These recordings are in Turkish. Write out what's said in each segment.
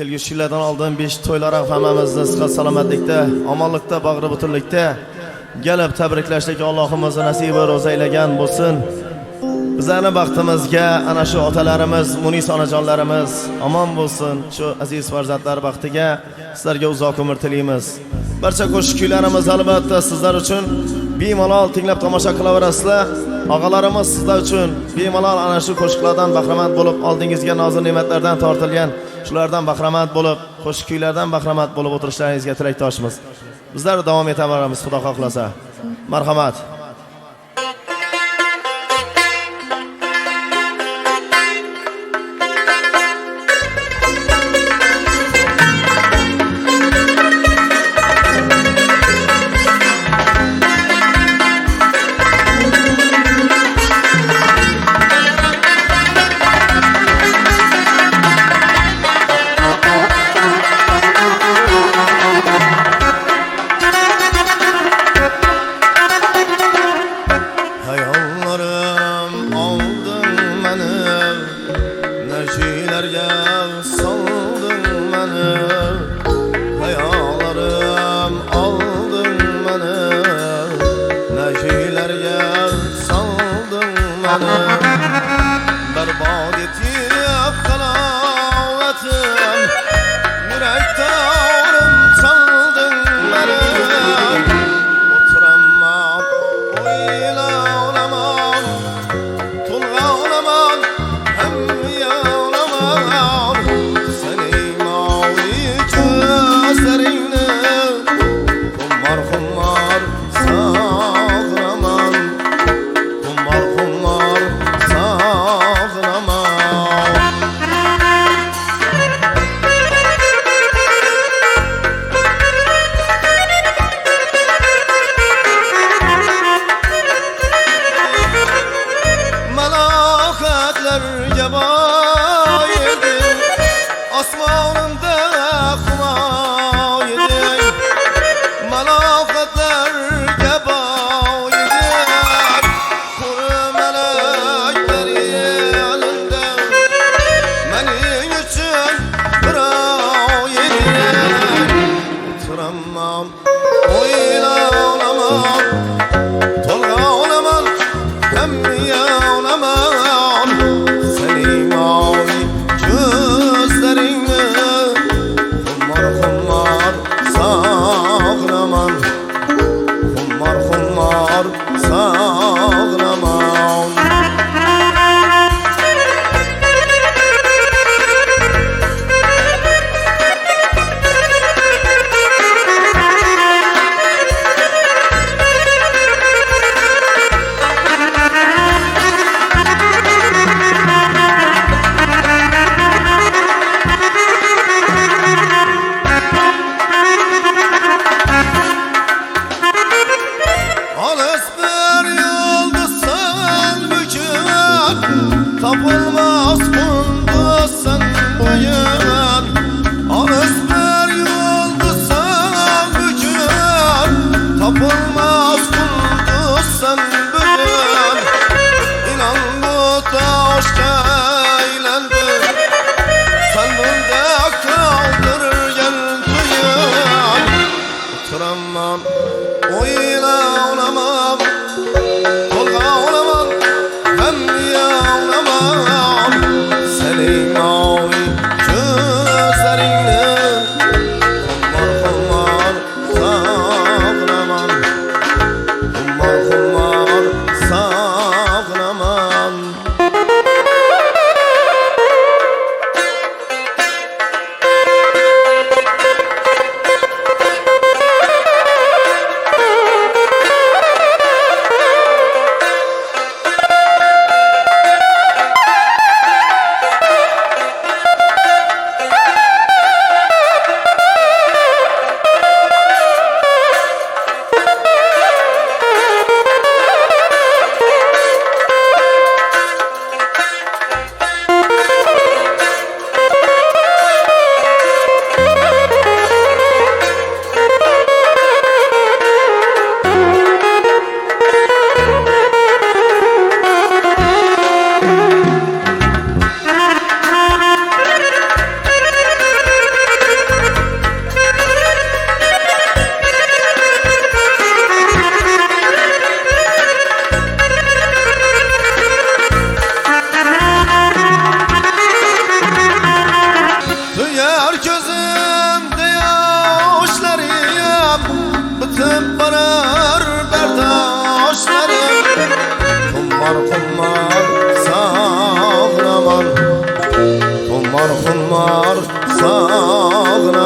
kelgusi yillardan oldin 5 to'ylar hammamizni sihat salomatlikda, omonlikda, bag'ri butunlikda kelib tabriklashlik Allohimiz nasib va ro'za aylagan bo'lsin. Bizlarning baxtimizga ana shu otalarimiz, munis onajonlarimiz omon bo'lsin. Shu aziz farzandlar baxtiga sizlarga uzoq umr tilaymiz. Barcha qo'shiq kuylarimiz albatta sizlar uchun bemalol tinglab tomosha qilaverasizlar. Og'alarimiz sizlar uchun bemalol ana shu qo'shiqlardan bahramand bo'lib, oldingizga nozir ne'matlardan tortilgan shulardan bahramand bo'lib, qo'shiq kuylardan bahramand bo'lib o'tirishlaringizga tilakdoshmiz. Bizlar davom etaveramiz, Xudo xohlasa. Marhamat.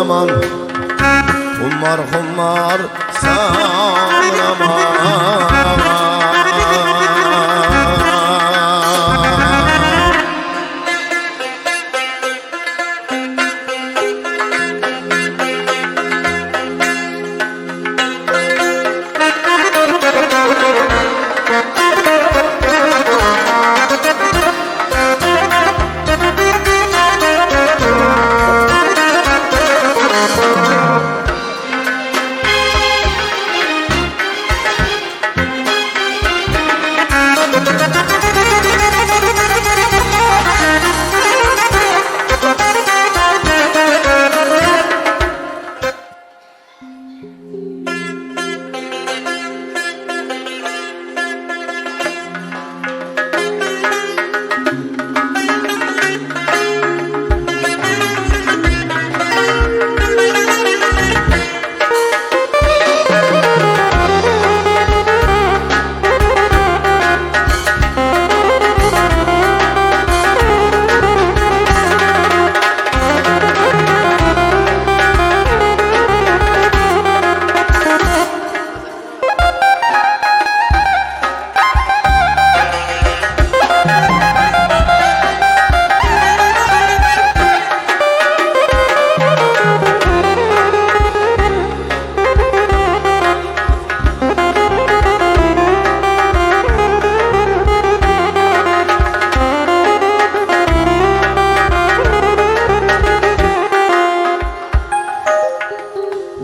aman Hummar sağır aman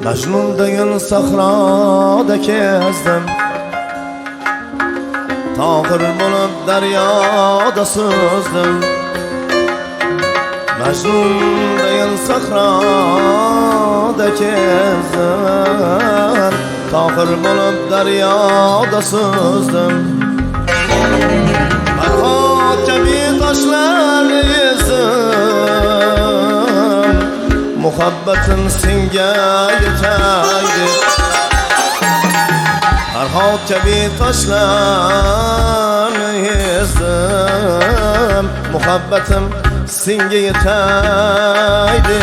Mecnun değil sahrada kezdim Tahir bulup deryada sızdım Mecnun değil sahrada kezdim Tahir bulup deryada sızdım Merhat gibi taşlar yüzüm Muhabbetin singe yeteydi Merhat gibi taşlar yüzüm Muhabbetim singe yeteydi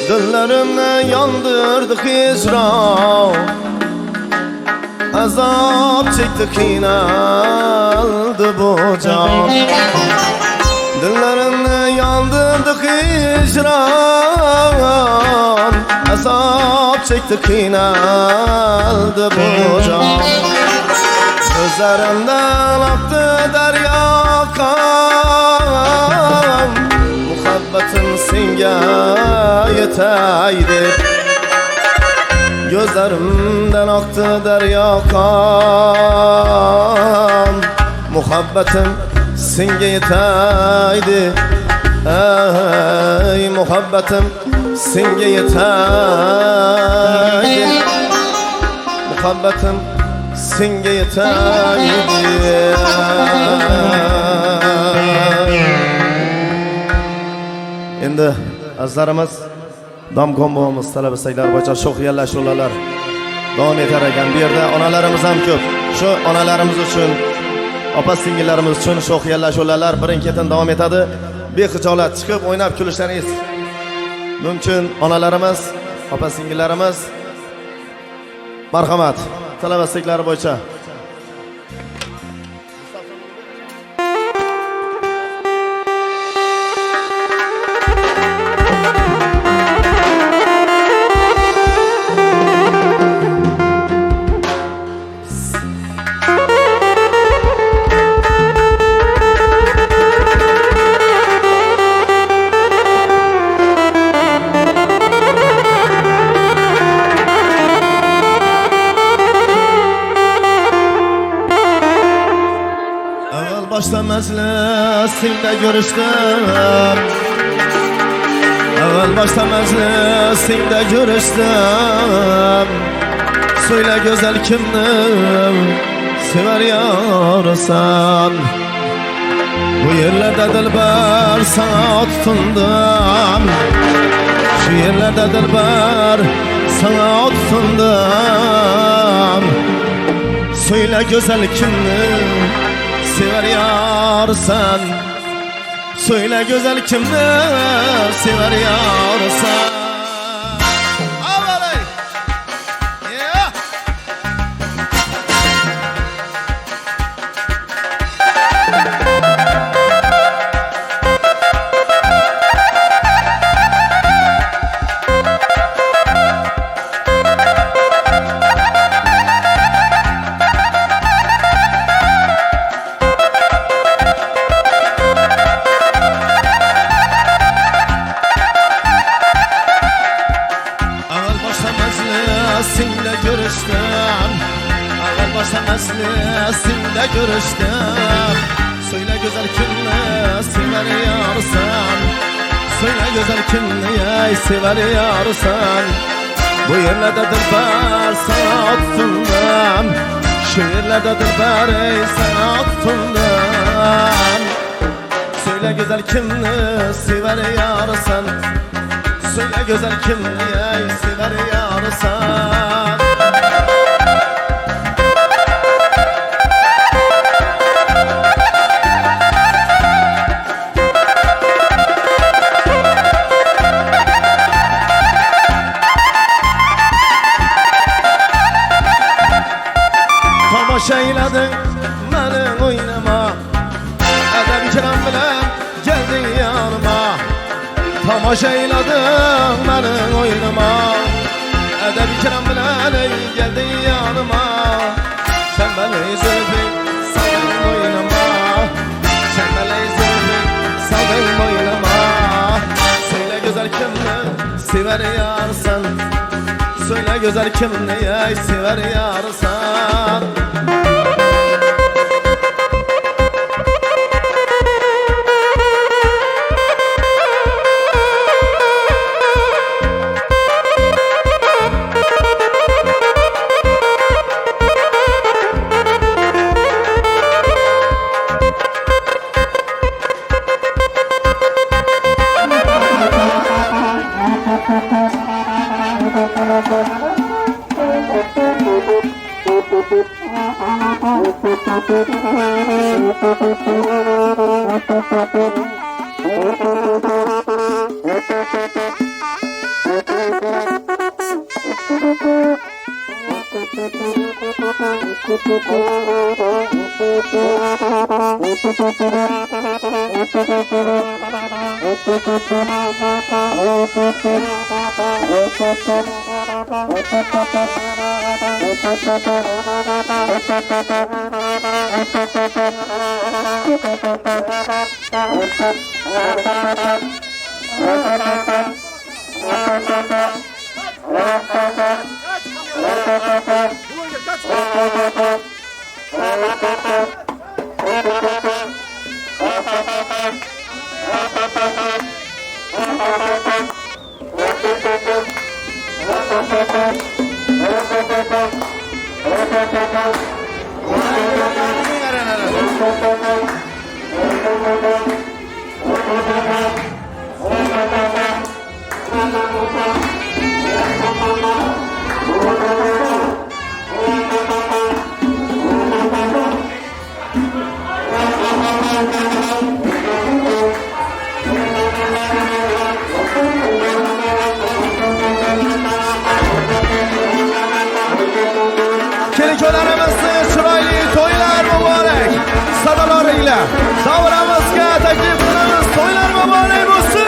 Dillerimle yandırdık icra Azap çektik inaldı bu can Dillerimle yandırdık icran Azap çektik inaldı bu can Gözlerimden aktı derya kan Muhabbetin singe yeteydi Gözlerimden aktı derya kan Muhabbetim singe yeteydi Ey muhabbetim singe yeteydi Muhabbetim singe yeteydi Endi azlarimiz dam kombomiz talaba saylar bo'yicha sho'x yallashuvlar davom etar ekan. Bu yerda onalarimiz ham ko'p. Shu onalarimiz uchun, opa singillarimiz uchun sho'x yallashuvlar birin-ketin davom etadi. Bexijolat chiqib o'ynab kulishlaringiz mumkin. Onalarimiz, opa singillarimiz, marhamat, talaba saylar bo'yicha Başta meclisinde görüştüm Evvel başta meclisinde görüştüm Söyle güzel kimdir sever yarsan. Bu yerlerde dilber sana tutundum. Şu yerlerde dilber sana tutundum. Söyle güzel kimdir sever yarsan. Söyle güzel kimdir sever yarsan. Meclisinde görüştüm, ağır başta meclisinde görüştüm. Söyle güzel kimle sever yarsan. Söyle güzel kimle sever yarsan. Bu yerlerde dilber sana tutundum. Şu yerlerde dilber sana tutundum. Söyle güzel kimle sever yarsan. Söyle güzel kimliği sever yarsan. Tamaşa eyledin beni oynama. Edebi kiram bilen geldin yanıma. Tamaşa eyledin beni oynama. Edebi kiram bilen geldin yanıma. Sen beni zülfün saldın oynama. Sen beni zülfün saldın oynama. Söyle güzel kimle sever yarsan. Söyle güzel kimle sever yarsan. Kelikolarımızın çıraylı toylar mübarek sadalarıyla davramızga teklif kılınız, toylar mübarek olsun.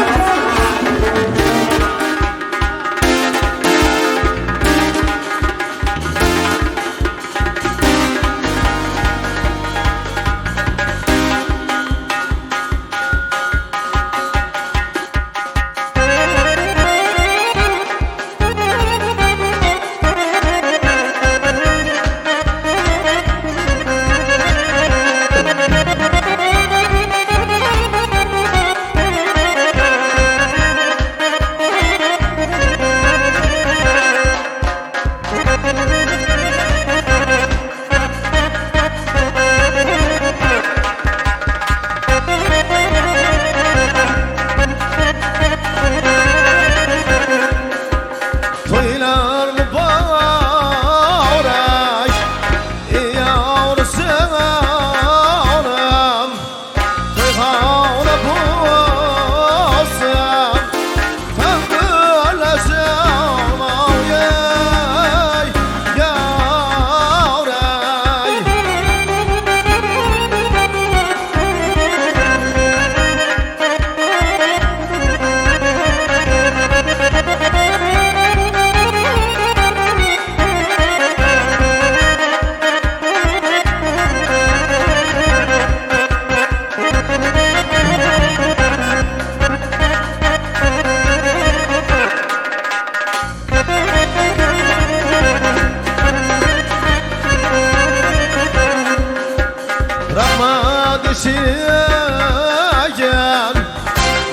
erişigen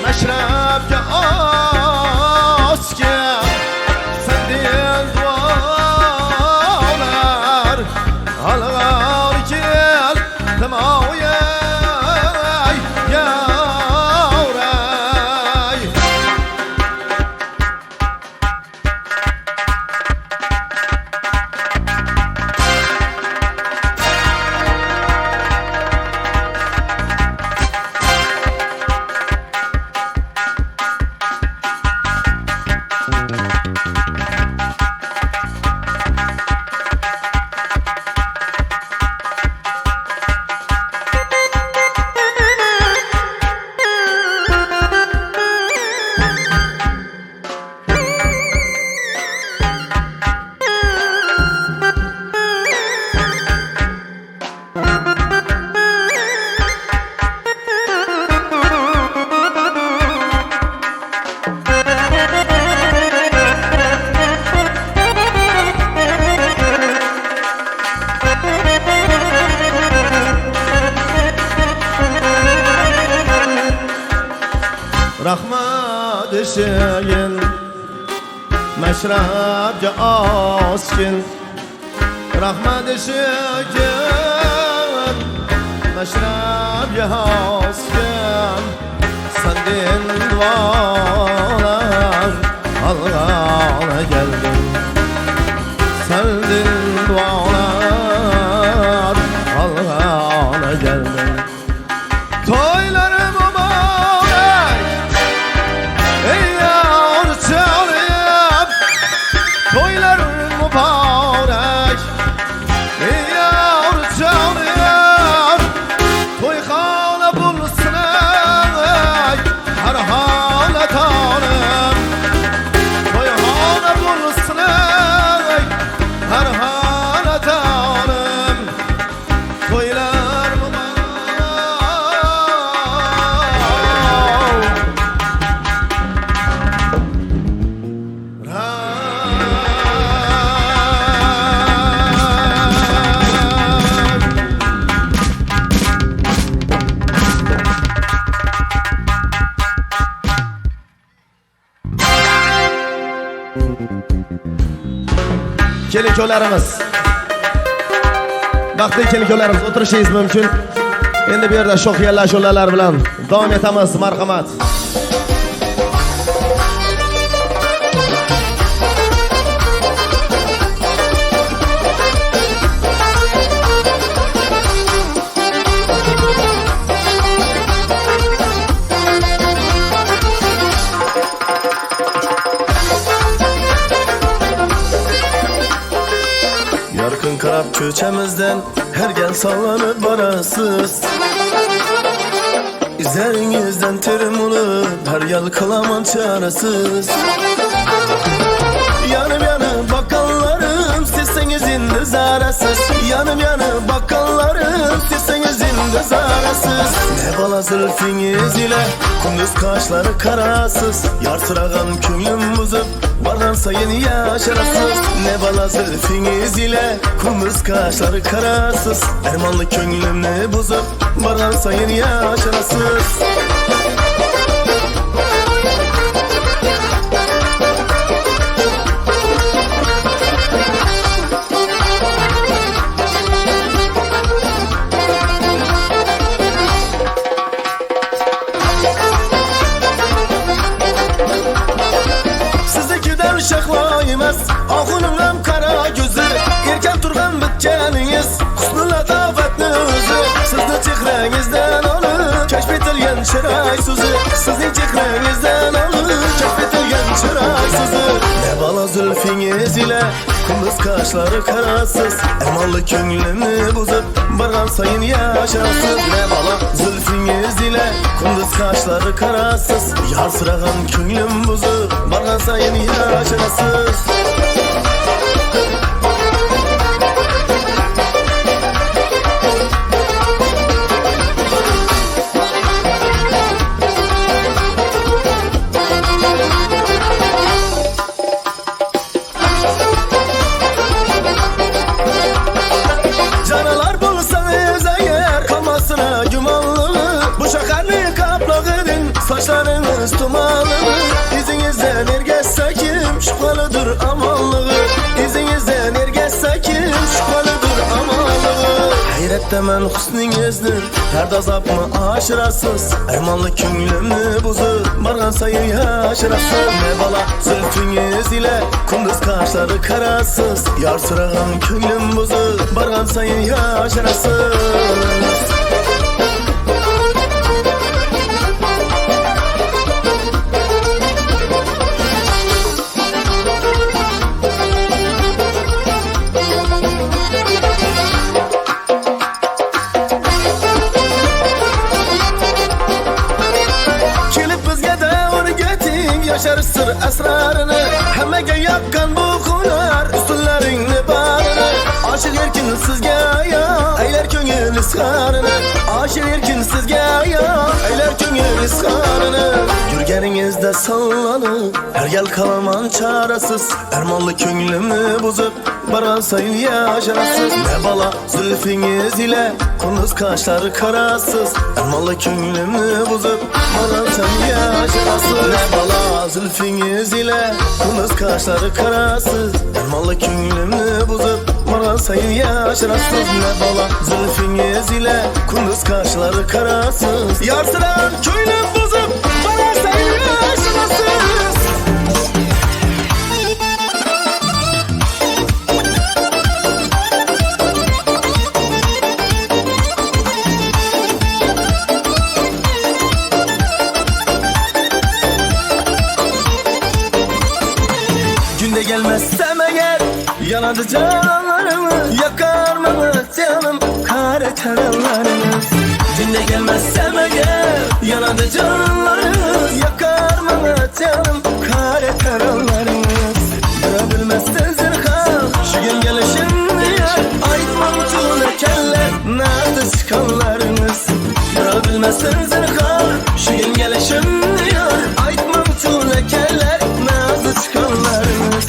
meşrepke asken senden dualar algar gel temaya yavray rahmat eşeğin meşrepke askin rahmat eşeğin meşrepke askin senden dualar algana geldim senden dualar algana geldim toylarım toylar mübarek yavru canım toyxana bulsun her halet hanım toyxana bulsun her halet hanım toylar kelinko'larimiz vaqtli kelinko'larimiz o'tirishingiz mumkin. Endi bu yerda sho'xiylar ashulalar bilan davom etamiz. Marhamat. Yarkın karab köçemizden her gel sallanıp barasız İzlerinizden terim olup her yıl kalaman çaresiz Yanım yanı bakanlarım sizseniz indi zarasız Yanım yanı bakanlarım sizseniz indi zarasız Ne bala zülfiniz ile kunduz kaşları karasız Yar sırağan köngüm bozup bargan sayın yaşarasız Ne bala zülfiniz ile kunduz kaşları karasız Ermanlı köngümünü bozup bargan sayın yaşarasız Şaklayımız ağının hem kara gözü Erken turgan bitkeniniz Husnul adavetli özü Sizni çehrenizden olur Keşfetilgen çıray sözü Sizni çehrenizden olur Keşfetilgen çıray sözü Ne bala zülfiniz ile kunduz kaşları karasız Ermanlı köngülünü bozup bargan sayın yaşasız Ne bala zülfiniz ile kunduz kaşları karasız Yar sırağan köngülüm bozup bargan sayın yaşasız Canalar bulsanız eğer kalmasına gümanlı istaman husningizni pardozabmi oshirasiz armonli ko'nglimni buzib borgan sayin yashirasiz ne bola zulfingiz ila kunduz qoshlari qarasiz yorsiragan ko'nglim buzib borgan sayin yashirasiz yaşar sır esrarını Hemege yakkan bu hunar Üstünlerini barını Aşık erkin sizge ya Eyler köngül iskarını Aşık erkin sizge ya Eyler köngül iskarını Yürgeninizde sallanıp Her yel kalaman çaresiz Ermanlı köngülümü bozup Baran sayın yaşarasız Ne bala zülfiniz ile Kunduz kaşları karasız Ermanlı köngülümü bozup Baran sayın yaşarasız Ne bala zülfiniz ile Kunduz kaşları karasız Ermanlı köngülümü bozup Baran sayın yaşarasız Ne bala zülfiniz ile Kunduz kaşları karasız Yarsıran köylüm bozup Baran sayın yaşarasız Günde gelmezsem eğer Yanadı canlarımı Yakar mı canım Kare terallarınız Günde gelmezsem eğer Yanadı canlarımı Yakar mı canım Kare terallarınız Görebilmezsen zırha Şu gün gelişim diye Aytmam tüm ekenler Nerede çıkanlarınız Görebilmezsen zırha Şu gün gelişim diye Aytmam tüm ekenler Nerede çıkanlarınız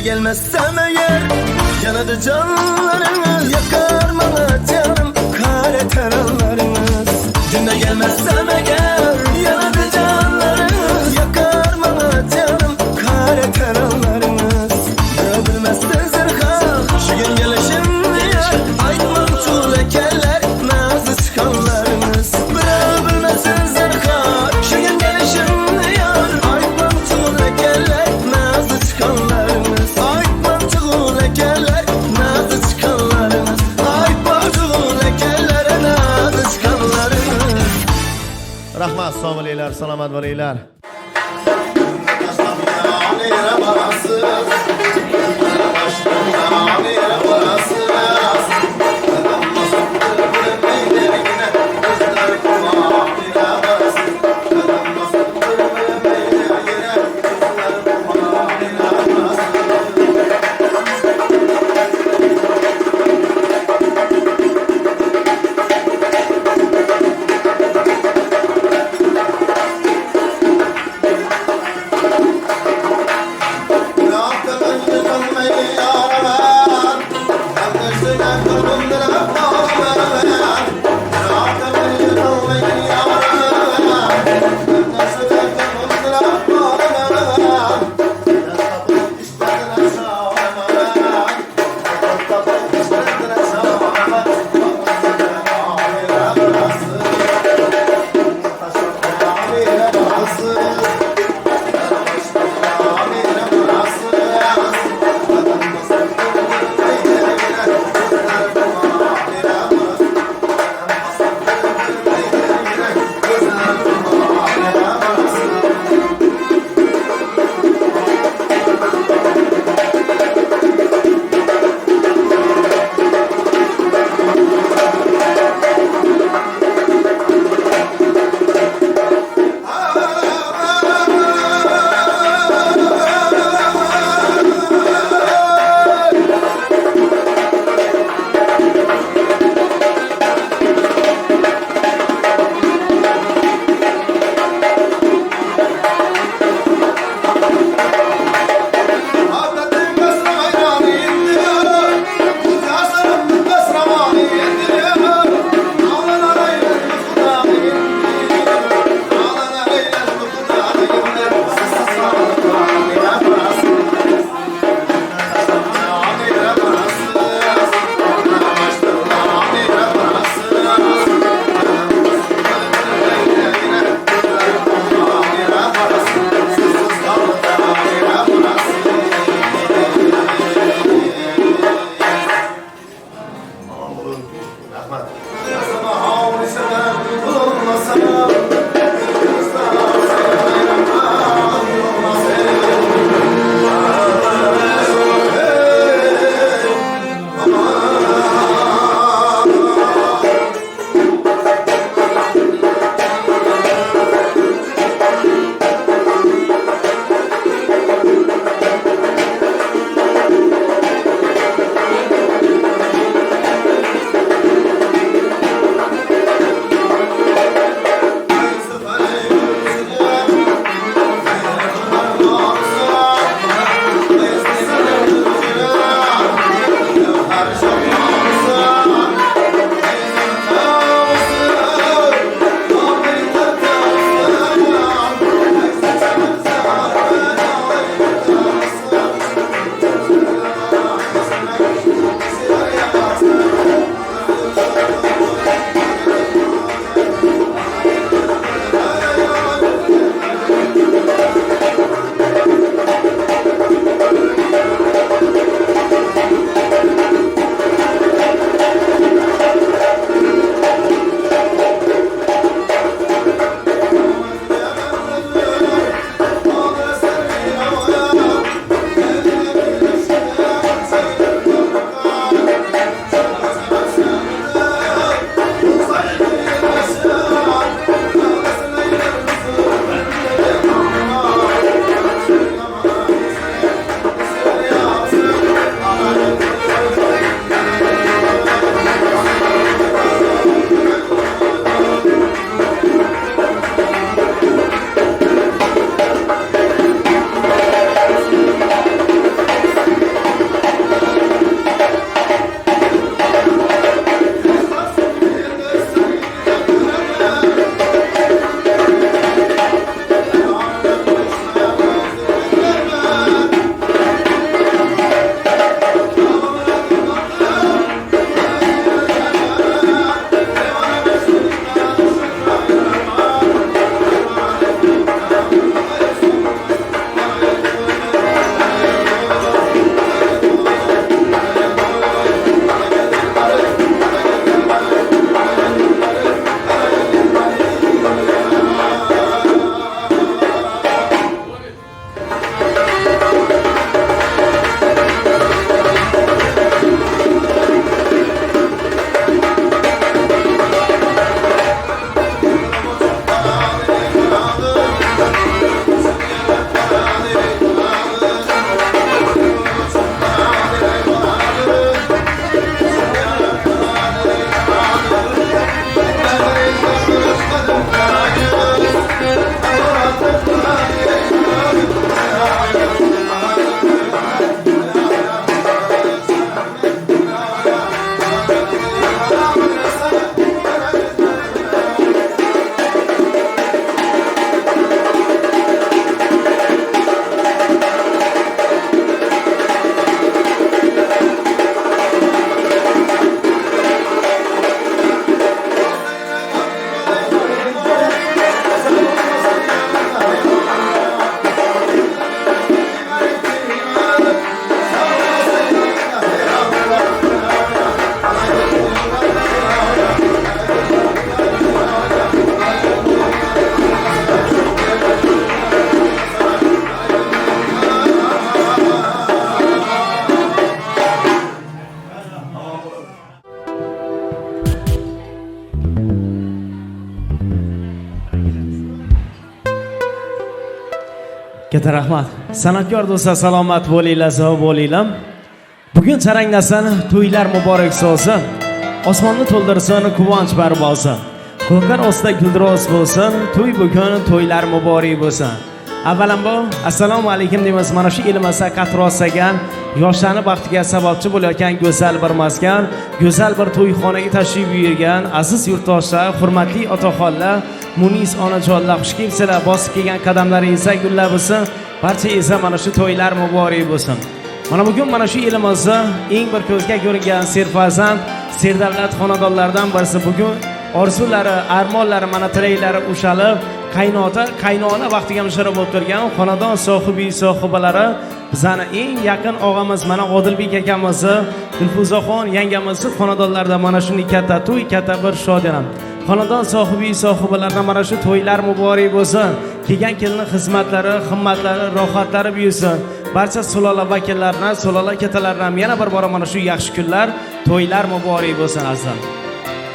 Gelmezsem eğer Yanadı canlarınız Yakar mı canım Kare terallarınız Günde gelmezsem eğer Yanadı canlarınız Yakar mı canım Kare terallarınız Görebilmezsen zırha Şu gün gelişim diye Aytmam tüm ekenler Nazlı çıkanlarınız Görebilmezsen zırha Şu gün gelişim diye Aytmam tüm ekenler Nazlı çıkanlarınız Rahmat, sog'liklar, salomat bo'linglar. Katta rahmat. San'atkor do'stlar, salomat bo'linglar, sog' bo'linglar. Bugun charanglasin, to'ylar muborak bo'lsin. Osmonni to'ldirsin, quvonch barbosi. Quloqlar ostida guldiroz bo'lsin, to'y bugun, to'ylar muborak bo'lsin. Avvalambor assalomu alaykum deymiz. Mana shu elimizda qatrosagan yoshlarning baxtiga sababchi bo'layotgan go'zal bir maskan, go'zal bir to'yxonaga tashrif buyurgan aziz yurtdoshlar, hurmatli otaxonlar, munis onajonlar, xush kelibsizlar. Bosib kelgan qadamlaringizga gullar bo'lsin. Barchangizga mana shu to'ylar muborak bo'lsin. Mana bugun mana shu elimizda eng bir ko'zga ko'ringan serfarzand, serdavlat xonadonlardan birisi bugun orzulari, armonlari, mana tilaklari ushalib, qaynona vaqtiga musharraf bo'lib turgan xonadon sohibi sohibalari, bizani eng yaqin og'amiz mana Odilbek akamizni, Dilfuzaxon yangamizni xonadonlarda mana shunday katta to'y, katta bir shodiyona. Xonadon sohibi sohibalaridan mana shu to'ylar muborak bo'lsin. Kelgan kelinning xizmatlari, himmatlari, rohatlari buyursin. Barcha sulola vakillarini, sulola katalaridan yana bir bora mana shu yaxshi kunlar, to'ylar muborak bo'lsin azizlar.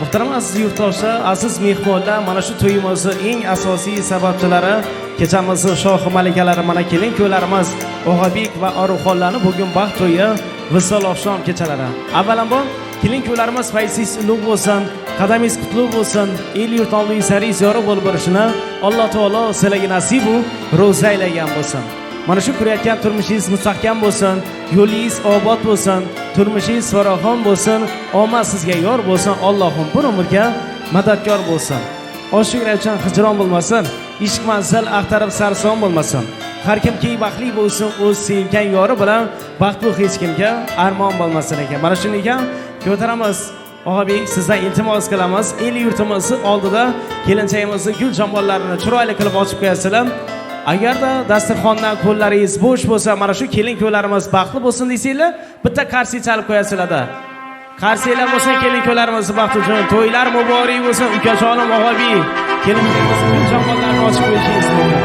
Muhtaram aziz yurtdoshlar, aziz mehmonlar, mana shu to'yimizning eng asosiy sababchilari, kechamizni shohi malikalari, mana kelin-kuylarimiz Og'abek va Oruxonlarning bugun baxt to'yi, visol oqshom kechalari. Avvalambor kelin-kuylarimiz fayzingiz ulug' bo'lsin, qadamingiz qutlug' bo'lsin, el yurt omli sari ziyorat bo'lib borishini Alloh taolo sizlarga nasib va ro'za aylagan bo'lsin. Mana shu kurayotgan turmushingiz mustahkam bo'lsin, yo'lingiz obod bo'lsin, turmushingiz farovon bo'lsin, omad sizga yor bo'lsin, Allohim bir umrga madadkor bo'lsin. Oshiqlar uchun hijron bo'lmasin, ishq manzil axtarib sarson bo'lmasin. Har kimki baxtli bo'lsin, o'z sevgan yori bilan baxtli hech kimga armon bo'lmasin ekan. Mana shunday ekan, ko'taramiz. Og'abek, sizdan iltimos qilamiz, el yurtimizni oldida kelinchayimizni gul jamollarini chiroyli qilib ochib qo'yasizlar. Agarda dasturxondan qo'llaringiz bo'sh bo'lsa, mana shu kelin-kuylarimiz baxtli bo'lsin deysizlar, bitta qarsi chalib qo'yasizlar-da. Qarsilar bo'lsa, kelin-kuylarimiz baxtli uchun to'ylar muborak bo'lsin. Ukajonim Og'abek, kelin-kuylarimizni gul jamollarini ochib qo'yishingiz mumkin.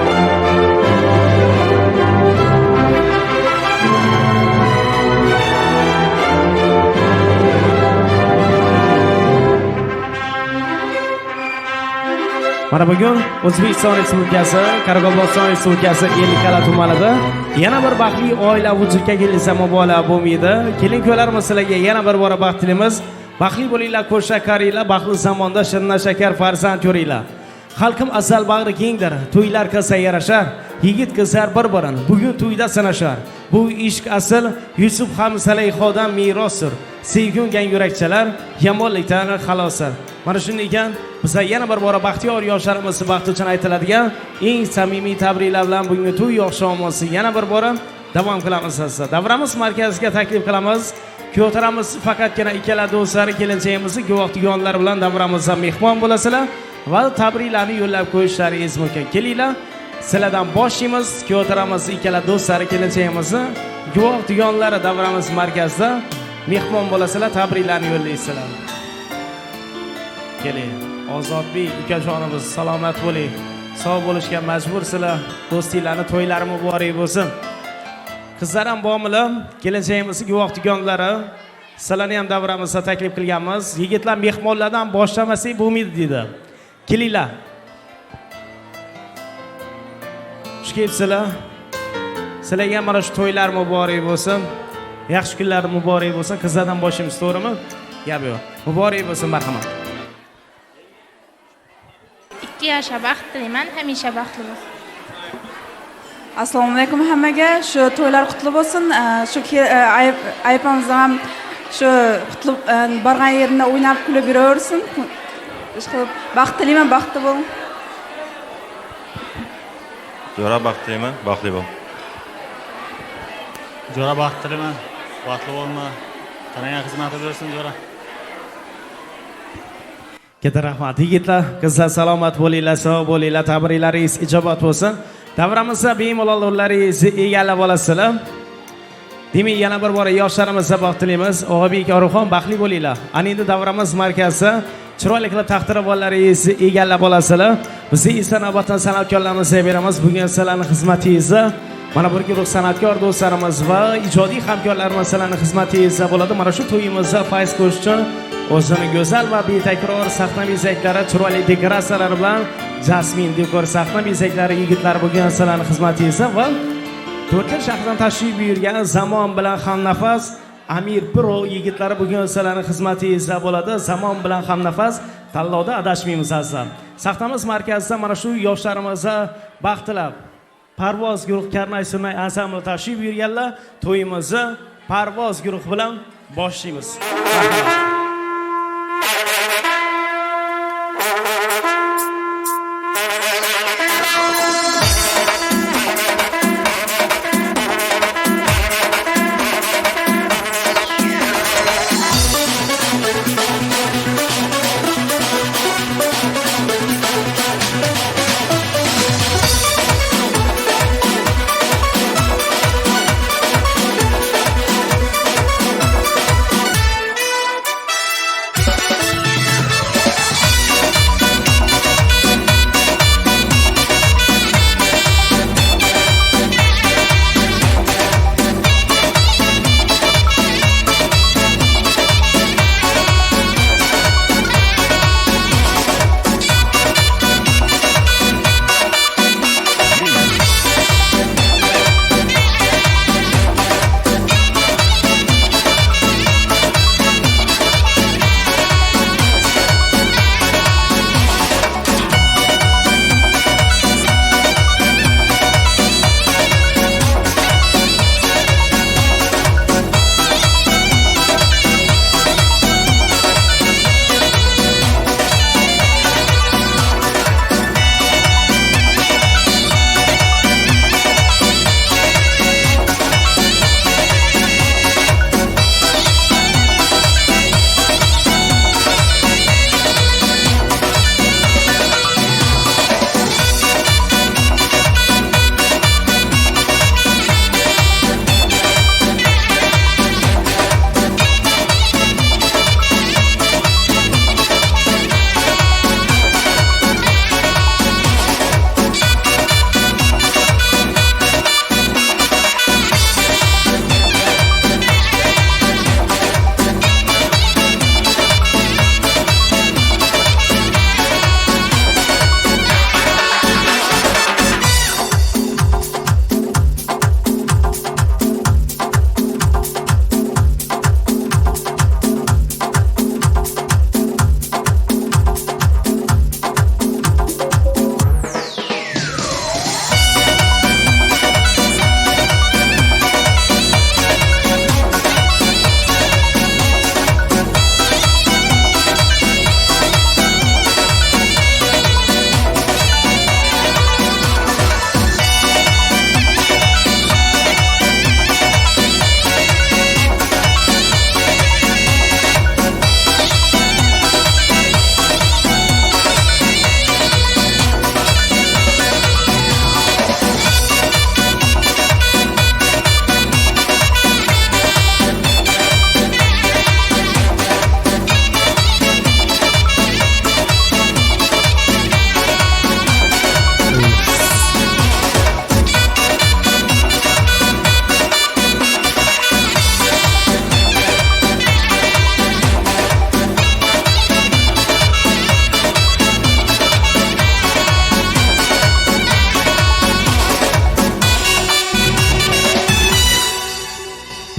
Mana bugun O'zbekiston Respublikasi, Qoraqalpog'iston Respublikasi Ellikqal'a tumanida yana bir baxtli oila vujudga kelsa mubolag'a bo'lmaydi. Kelin-kuylarimiz sizlarga yana bir bora baxt tilaymiz. Baxtli bo'linglar, ko'rshak qaringlar, baxtli zamonda shirin shakar farzand ko'ringlar. Xalqim asal bag'ri kengdir, to'ylar qilsa yarashar, yigit qizlar bir-birini bugun to'yda sanashar. Bu ishq asl Yusuf ham Salayxodan merosdir. Sevgungan yurakchalar yomonlikdan xalosdir. Mana shunday ekan, bizga yana bir bora baxtiyor yoshlarimizni baxti uchun aytiladigan eng samimiy tabriklar bilan bugungi to'y oqshomimizni yana bir bora davom qilamiz. Davramiz markaziga taklif qilamiz. Ko'taramiz faqatgina ikkala do'stlar kelinchayimizni guvoh-yonlar bilan davramizga mehmon bo'lasizlar va tabriklarni yo'llab qo'yishlaringiz mumkin. Kelinglar, sizlardan boshlaymiz. Ko'taramiz ikkala do'stlar kelinchayimizni guvoh-yonlari davramiz markazida mehmon bo'lasizlar, tabriklarni yo'llaysizlar. Keling, Ozodbek ukajonimiz, salomat bo'ling. Sog' bo'lishga majbursizlar. Do'stinglarning to'ylari muborak bo'lsin. Qizlar ham bormilar? Kelinchayimizning guvoh-yonlari sizlarni ham davramizga taklif qilganmiz. Yigitlar mehmonlardan boshlamasak bo'lmaydi dedi. Kelinglar. Xush kelibsizlar. Sizlarga mana shu to'ylar muborak bo'lsin. Yaxshi kunlar muborak bo'lsin. Qizlardan boshlaymiz, to'g'rimi? Gap yo'q. Muborak bo'lsin, marhamat. 2 yoshga baxt tilayman, hamisha baxtli bo'ling. Assalomu alaykum hammaga. Shu to'ylar qutli bo'lsin. Shu aypamiz ham shu qutli borgan yerida o'ynab kulib yuraversin. Baxt tilayman, baxtli bo'ling. Jo'ra baxt tilayman, baxtli bo'l. Jo'ra baxt tilayman, baxtli bo'lma. Tanangan xizmat bersin Jo'ra. Katta rahmat yigitlar, qizlar, salomat bo'linglar, sog' bo'linglar, tabriklaringiz ijobat bo'lsin. Davramizda bemalol o'rlaringizni egallab olasizlar. Demak, yana bir bora yoshlarimizga baxt tilaymiz. Og'abek, Oruxon, baxtli bo'linglar. Ana endi davramiz markazida chiroyli qilib taqdirvollaringizni egallab olasizlar. Biz esa navbatdan san'atkorlarimizga beramiz. Bugun sizlarning xizmatingizda mana bir guruh san'atkor do'stlarimiz va ijodiy hamkorlarimiz sizlarning xizmatingizda bo'ladi. Mana shu to'yimizda fayz ko'rish uchun o'zini go'zal va betakror sahna bezaklari, chiroyli dekoratsiyalar bilan Jasmin dekor sahna bezaklari yigitlari bo'lgan sizlarning xizmatingizda va To'rtko'l shahridan tashrif buyurgan Zamon bilan hamnafas Amir Pro yigitlari bugun sizlarning xizmatingizda bo'ladi. Zamon bilan hamnafas tanlovda adashmaymiz azizlar. Saxtamiz markazida mana shu yoshlarimizga baxt tilab Parvoz guruh Karnay Sunnay ansambli tashrif buyurganlar. To'yimizni Parvoz guruh bilan boshlaymiz.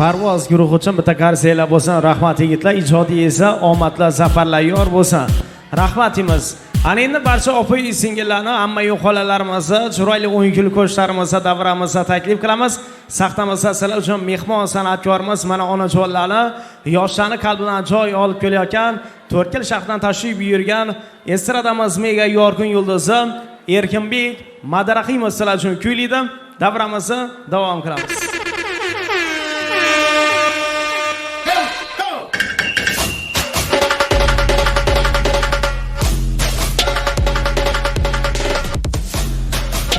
Parvoz guruhi uchun bitta qarsiylar bo'lsin. Rahmat yigitlar, ijodiy esa omadlar, zafarlar yor bo'lsin. Rahmatimiz. Ana endi barcha opa singillarni, hamma yo'qolalarimizni, chiroyli o'yin kulib ko'rishlarimizni davramizda taklif qilamiz. Saxtamizda sizlar uchun mehmon san'atkorimiz mana onajonlarni, yoshlarni qalbidan joy olib kelayotgan, To'rtko'l shahridan tashrif buyurgan estradamiz mega yorqin yulduzi Erkinbek Madarahimov sizlar uchun kuylaydi. Davramizni davom qilamiz.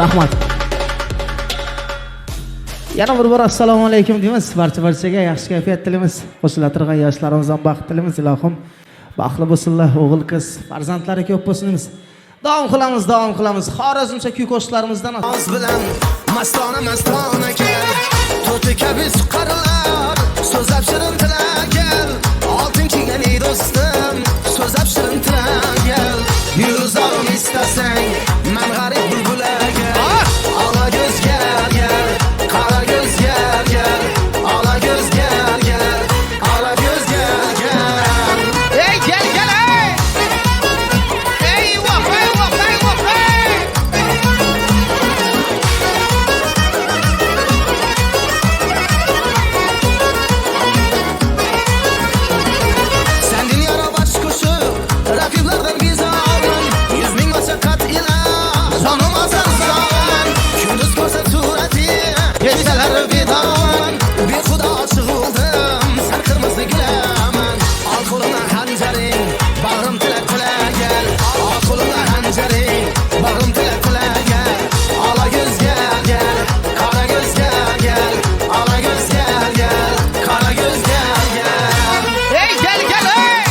Rahmat. Yana bir bor assalomu alaykum deymiz. Barchaga yaxshi kayfiyat tilaymiz. Qo'shila turgan yoshlarimizdan baxt tilaymiz. Ilohim baxtli bo'lsinlar, o'g'il qiz, farzandlari ko'p bo'lsin deymiz. Davom qilamiz. Xorazmcha kuy qo'shiqlarimizdan Oz bilan mastona kel. To'ti kabi suqarlar, so'zlab shirin tilagel. Oltin kiygan ey do'stim, so'zlab shirin tilagel. Yuzarim istasang Geceler vidan bir xudo çıkıldım sen kırmızı gülemen al koluna hancarin bağrım tile tile gel al koluna hancarin bağrım tile tile gel ala göz gel gel kara göz gel gel ala göz gel gel kara göz gel gel hey gel gel hey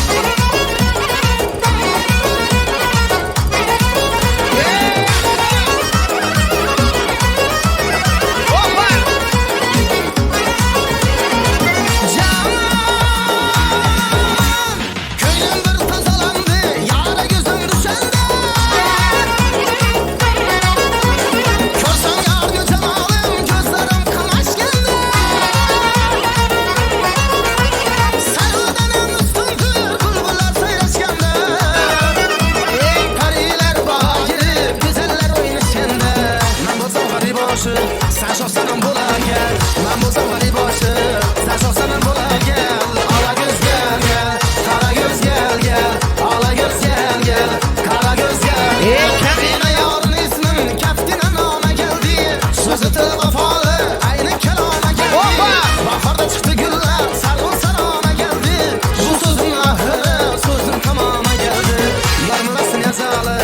sen şahsanım bula gel ben bu safari başı sen şahsanım bula gel ala göz gel gel kara göz gel gel ala göz gel gel kara göz gel kefine yarın ismin keftine name geldi sözü tı vafalı aynı kelame geldi baharda çıktı güller sarıl sarana geldi bu sözün ahırı sözün tamama geldi yarın versin yazalı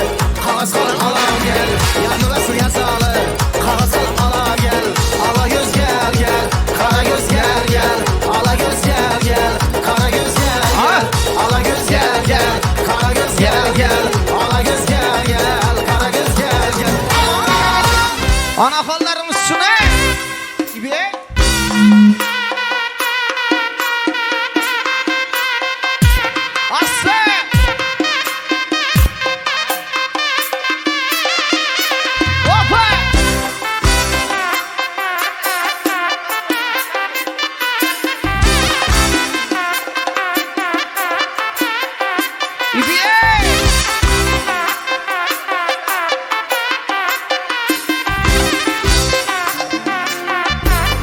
kağız kalın ala gel yarın versin yazalı kağız kalın ala gel ala göz gel gel kara göz gel gel ala göz gel gel kara göz gel gel ala göz gel gel kara göz gel gel ala göz gel gel kara göz gel gel ana kollarımız şuna gibi asla hoppa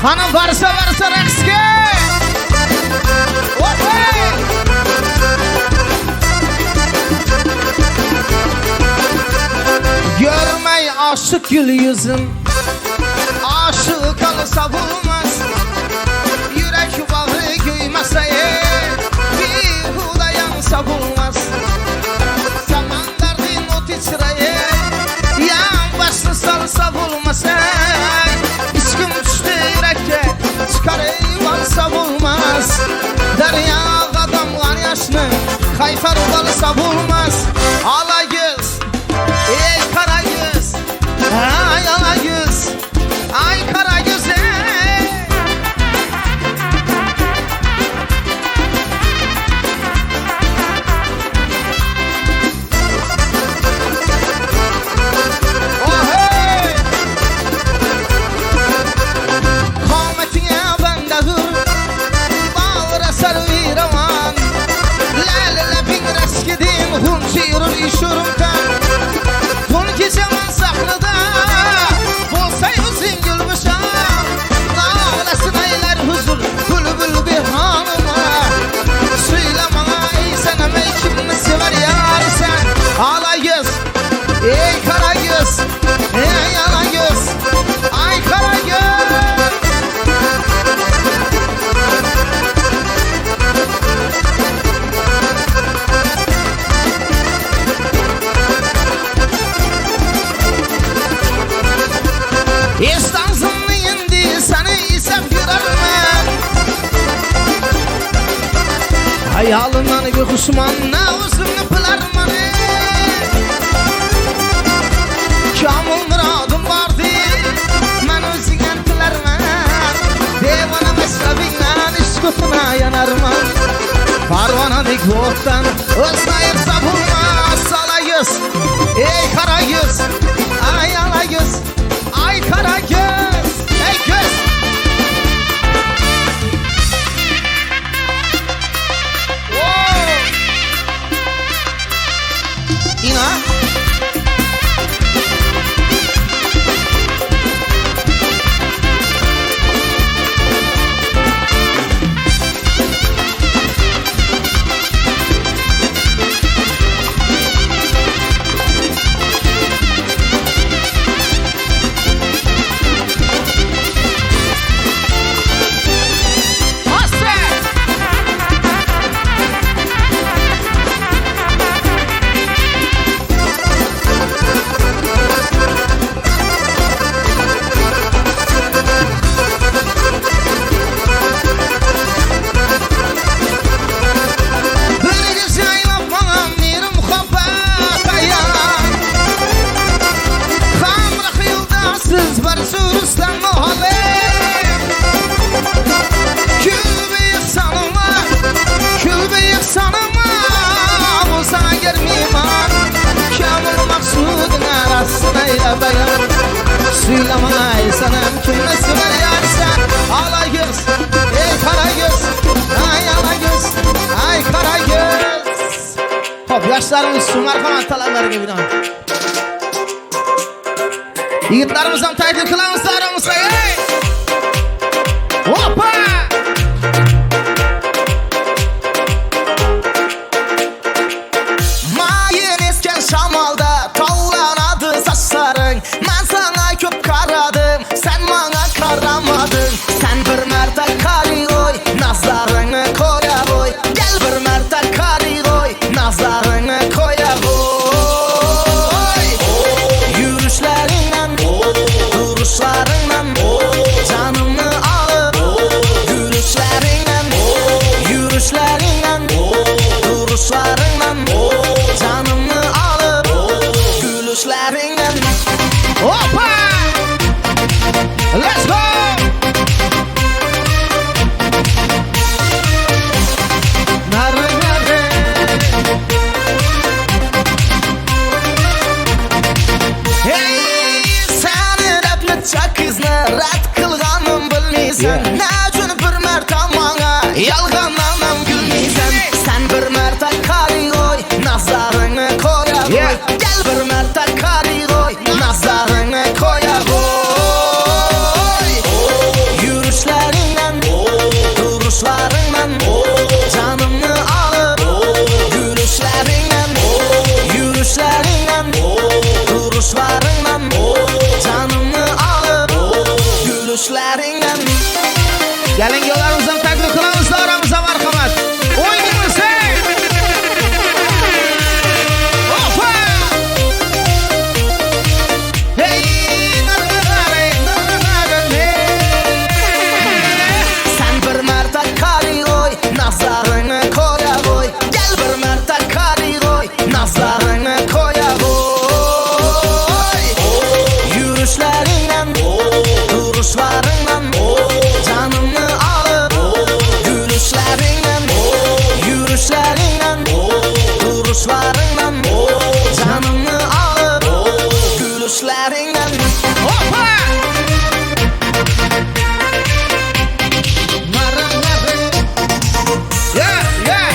hanım varsa rəqsgə görmək aşık gül yüzüm aşık kalırsa bulmaz yürek bağı güymese bir huda yansa bulmaz zaman derdin ot içreye yan başını salsa bulmasa içkim düştü yürekte çıkar eyvalsa bulmaz derya adamlar yaşlı kayfar olsa bulmaz ala göz ey kara göz ay ala göz ay kara göz oh hey kometine ben dağır bağıra sarı raman lale bin reskedim hunçi yürür işurumdan bunki zaman sahnada bolsay uzun gülmüşam ağlasın eyler huzur bülbül bir hanıma söyle bana ey sen ey kimini sever yar sen ala göz ey kara göz ey ala göz ay kara göz İstansın indi seni isem görürüm hayalından bir kuşmanla uzun pılarmanı kamul muradım vardı ben özünden pılarman devana mesleğinden işkutuna yanarman parvana dik ottan ıslayırsa bulmaz ala göz ey kara göz ay ala göz ay kara göz ey göz İna Suylamay sanam kimni sevaryapsan? Alay göz, ey qara göz, ay alay göz, ay qara göz. Hop, yoshlarimiz Sumarqand talabalariga bilan. Yigitlarimiz ham taklif qilamiz daramizga. Ey! Hoppa! Mayin esken şamalda tavlanadı saçların. Ben sana köp karadım, sen bana karamadın. Sen bir merta kari koy, nazarını koya koy. Gel bir merta kari koy, nazarını koya koy. Yürüyüşlerinden, duruşlarından canımı alıp. Yürüyüşlerinden, yürüyüşlerinden, duruşlarından canımı alıp. Gülüşlerinden. Hoppa! Let's go! Nare nare. Hey, seni rapnetçe kızını rat kılganım bilmeysen. Ne üçün bir merta bana yalganlardan gülmeysen. Sen bir merta kari koy, nazarını koya koy. Gel bir merta kari koy, nazarını koya koy. Yürüyüşlerinden, duruşlarından canımı alıp. Gülüşlerinden, yürüyüşlerinden, duruşlarından canımı alıp. Gülüşlerinden. Gelin yollarımızdan taklif qilamiz daramizga marhamat. O'ynaymiz. Hoppa! Hey, sen bir merta kari koy, nazarını koya koy. Gel bir merta kari koy, nazarını koya koy. Yürüyüşlerinden, duruşlarından canımı alıp. Gülüşlerinden, yürüyüşlerinden, duruşlarından canımı alıp. Gülüşlerinden. Hoppa! Yeah, yeah.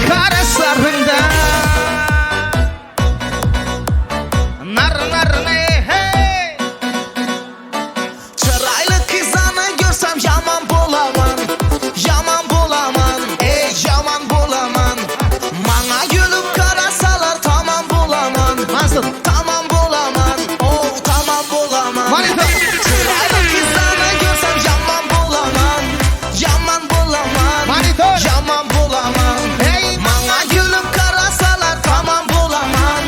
Karaslarında nar nar ne hey. Çıraylı kızanı görsem yaman bulamam. Yaman bulamam, ey yaman bulamam. Bana gülüp karasalar tamam bulamam. Nasıl? Tamam bulamam, oh tamam bulamam. Manita. Çıraylı kızanı görsem yaman bulamam. Yaman bulamam, Manita. yaman bulamam. Hey. Bana gülüp karasalar tamam bulamam.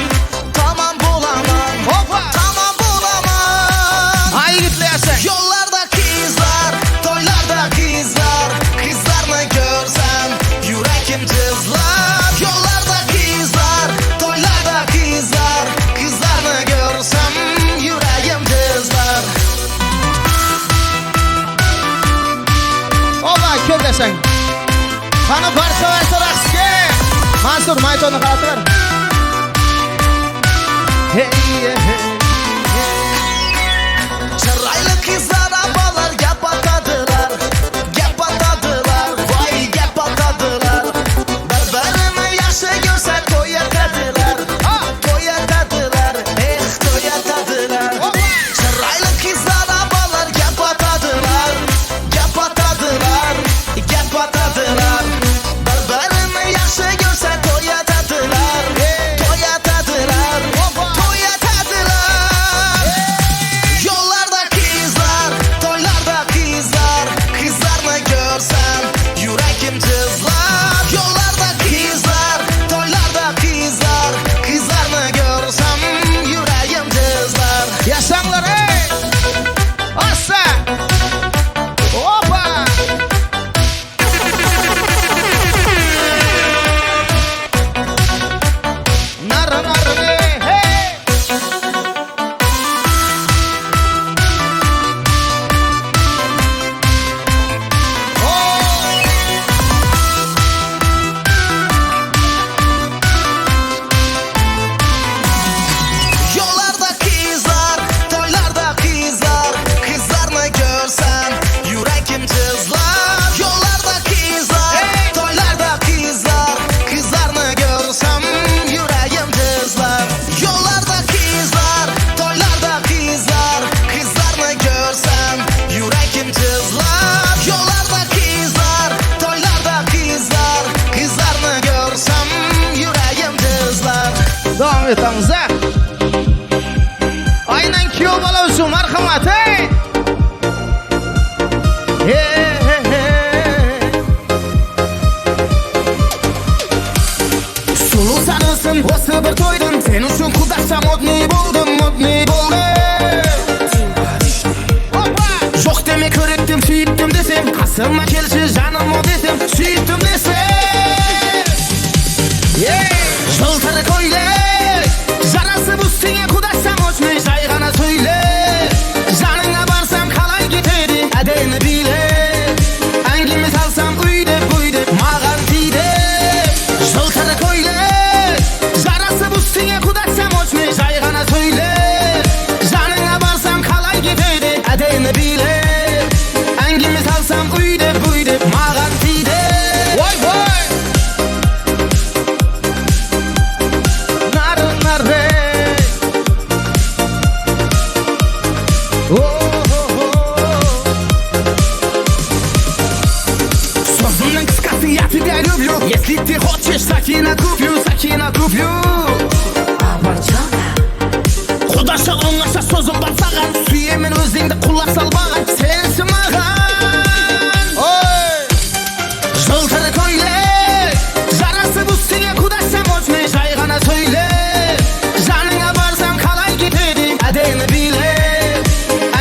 Tamam bulamam, Hoppa! tamam bulamam. Ay gitlersen. Yollarda kızlar, toylarda kızlar. Kızlarını görsem yüreğim cızlar. Yollarda kızlar, toylarda kızlar. Kızlarını görsem yüreğim cızlar. Ola köpdesen. Qani barcha vaqtda raqsga. Mansur maydonni qaratib ber. Hey hey. Çıraylı kızlar abalar gap atadılar. Gap atadılar, vay gap atadılar. Birbirini yaxşı görse toy atadılar. Toy atadılar, toy atadılar. Çıraylı kızlar abalar gap atadılar. Gap atadılar, gap atadılar. Birbirini yaxşı görse toy atadılar. Toy atadılar, toy atadılar. davom etamiz. Aynan kuyov bola uchun marhamat. Sulu sarısın, o'sib bir to'ydim. Sen uchun qudasham modniy bo'ldim. Yo'q demay ko'rikdim, suyitdim desem, qasimma kelchi janimmo desem, suyitdim desem. Жылтыр ko'ylak, jarasi ustingga qudasham ochmay jayg'ana so'yla. Janingga barsam qalay ketadi, adayni bila. Angimni salsam uyda buyda, ma'g'an tiydi. Жылтыр ko'ylak, jarasi ustingga qudasham ochmay jayg'ana so'yla. Janingga barsam qalay ketadi, adayni bila. Angimni salsam uyda buyda, ma'g'an tiydi. Voy voy. Созумның қысқасы, я тебя люблю. Если ты хочешь, сакина куплю. Құдашы оңаша созым бар саған, сүйемін өзіңді құлақ салбаған, сенсің маған. Жылтыр көйлек, жарасы үстіңе құдашам очмай жайғана сөйле. Жаныңа барсам қалай кетеді, әдемі биле.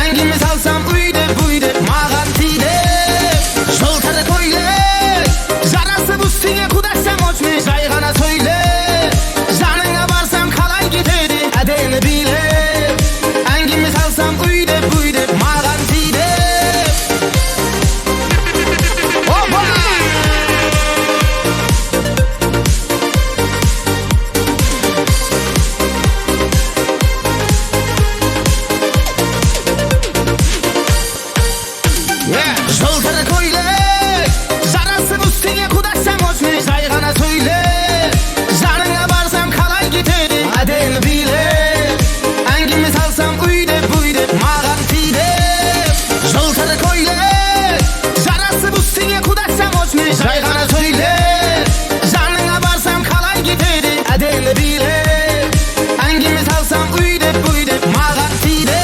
Әңгіме салсам үйде бұйде, маған тиді. Жылтыр көйлек, жарасы үстіңе құдашам очмай жайғана сөйле. Жаныңа барсам қалай кетеді, әдемі биле. Әңгіме салсам үйде бұйде, маған тиді. Жылтыр көйлек, жарасы үстіңе құдашам очмай жайғана сөйле. Жаныңа барсам қалай кетеді, әдемі биле. Әңгіме салсам үйде бұйде, маған тиді. Жылтыр көйлек, жарасы үстіңе құдашам очмай жайғана сөйле. Жаныңа барсам қалай кетеді, әдемі биле. Әңгіме салсам үйде бұйде, маған тиді.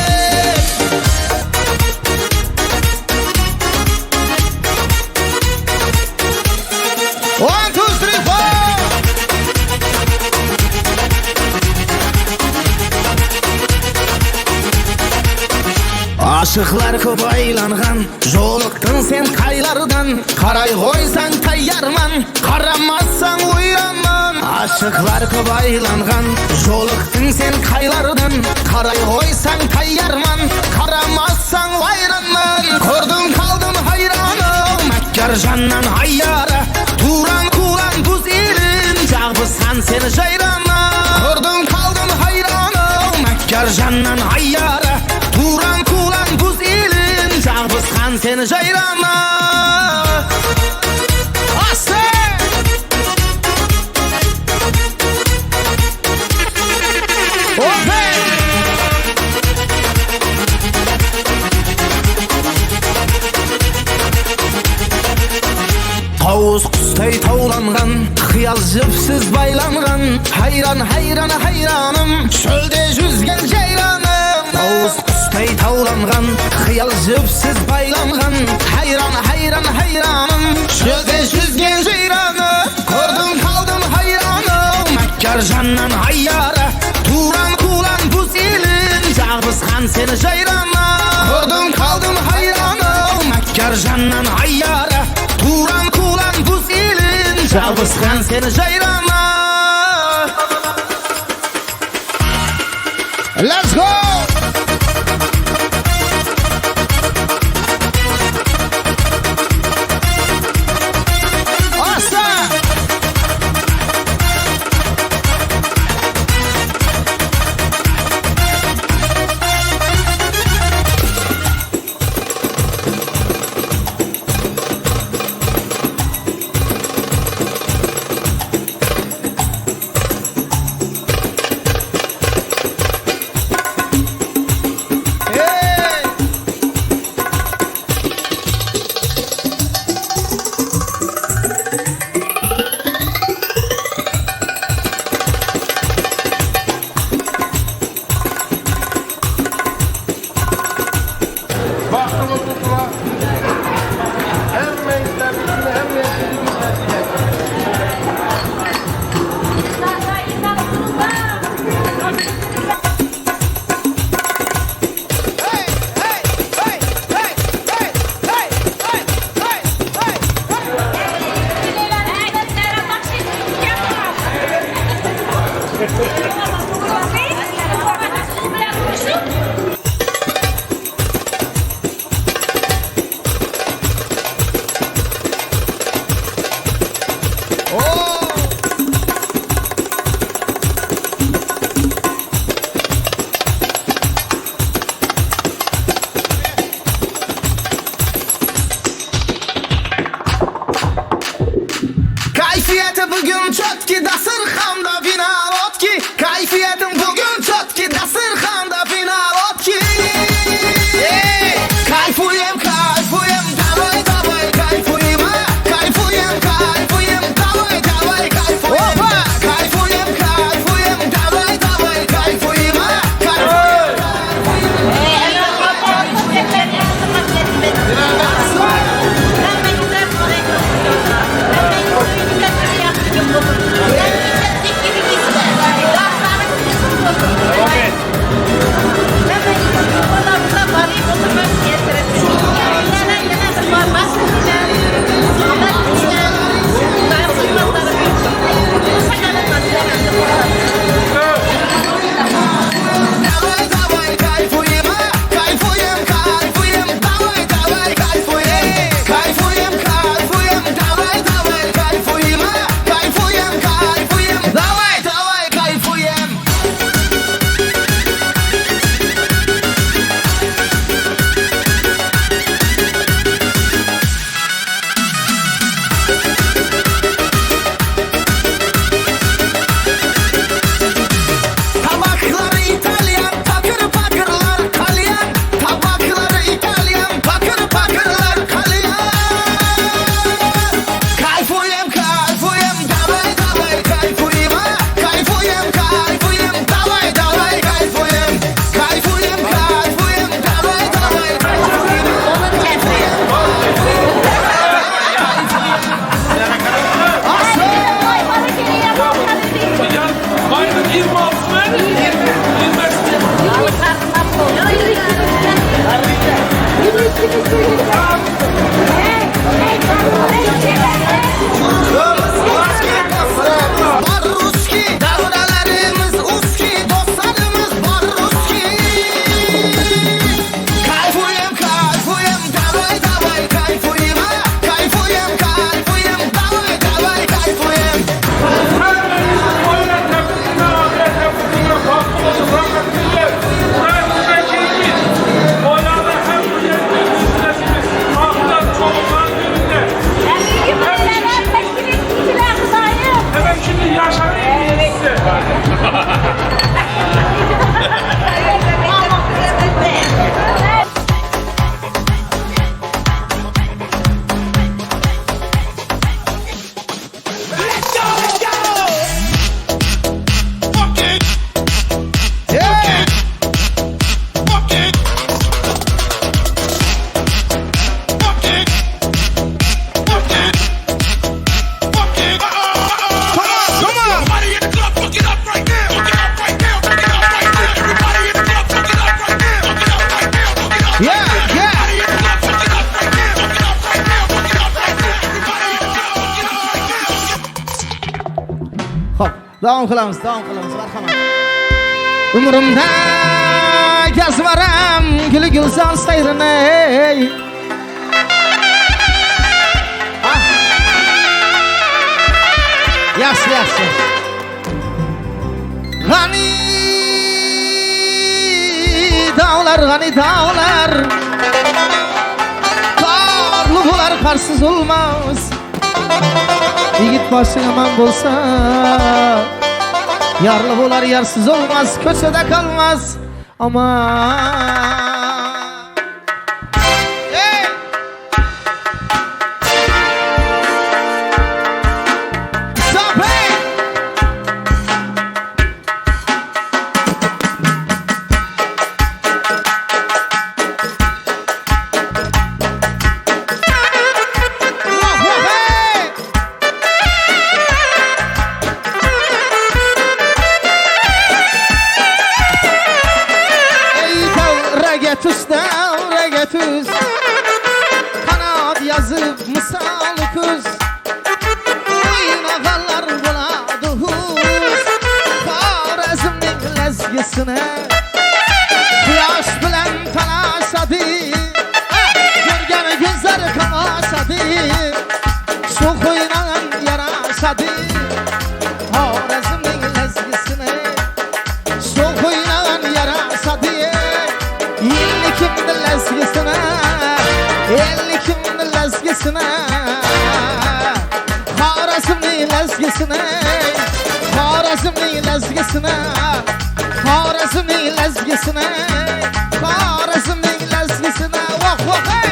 One, two, three, four. Aşıqlar көп айланған, жолықтың сен қайлардан. Қарай қойсаң таярман, қарамасаң ойранман. Aşıqlar көп айланған, жолықтың сен қайлардан. Қарай қойсаң таярман, қарамасаң ойранман. Көрдім қалдым хайраным, мәккар жаннан айяры. Туран кулан бұз елін, жағбысан сені жайрана. Көрдім қалдым хайраным, мәккар жаннан айяры. Туран кулан бұз елін, жағбысқан сені жайрана. Асы! Опей! Тауыз құстай тауланған, қиял жіпсіз байланған. Хайран, хайран, хайраным, шөлде жүзген жайраным. Тауыз құстай тауланған, қиял жіпсіз байланған. Хайран, хайран, хайраным, шөлде жүзген жайраным. Көрдім қалдым хайраным, мәккар жаннан айяры. Туран кулан бұз елін, жағбысқан сені жайрана. Көрдім қалдым хайраным, мәккар жаннан айяры. Туран кулан бұз елін, жағбысқан сені жайрана. Let's go! Kayfiyeti bugün çötki dasırxanda binalotki. Kayfiyetim bugün çötki dasırxanda binalotki. Kayfuyum kayfuyum davay davay kayfuyum ha. Kayfuyum kayfuyum davay davay kayfuyum. Kayfuyum kayfuyum davay davay kayfuyum ha. Davay davay kayfuyum ha. Kayfuyum kayfuyum davay davay kayfuyum. Kayfuyum kayfuyum davay davay kayfuyum ha. Kayfuyum kayfuyum davay davay kayfuyum. Tabakları İtalyan, pakır pakırlar kalyan. Tabakları İtalyan, pakır pakırlar kalyan. Kayfuyum kayfuyum davay davay kayfuyum ha. Kayfuyum kayfuyum davay davay kayfuyum. Kayfuyum kayfuyum davay davay kayfuyum. Var Ruski, davralarımız uski, dostlarımız var Ruski. Kayfuyum kayfuyum davay davay kayfuyum ha. Kayfuyum kayfuyum davay davay kayfuyum. Hop, devam qilamiz, marhamat. Umrimda gazvaram guli gulzon sayrini. Yaxshi, yaxshi. G'ani dağlar. Qarlı bular qarsiz olmaz. Yigit boshing aman bo'lsa, yarlı bo'lar yarsiz olmaz, ko'chada qolmas. Aman. Regetüz kanat yazıp misal kız oyna kallar buladuz lezgisine Quyosh bilan talashadi Ko'rgan gözler kamaşadi Su qo'ynan yarashadi Xorazmning lezgisine Su qo'ynan yarashadi Ellikimni lezgisine Ellikimni lezgisine Xorazmning lezgisine Xorazmning lezgisine Xorazmning lezgisine Xorazmning lezgisine Voh voh hey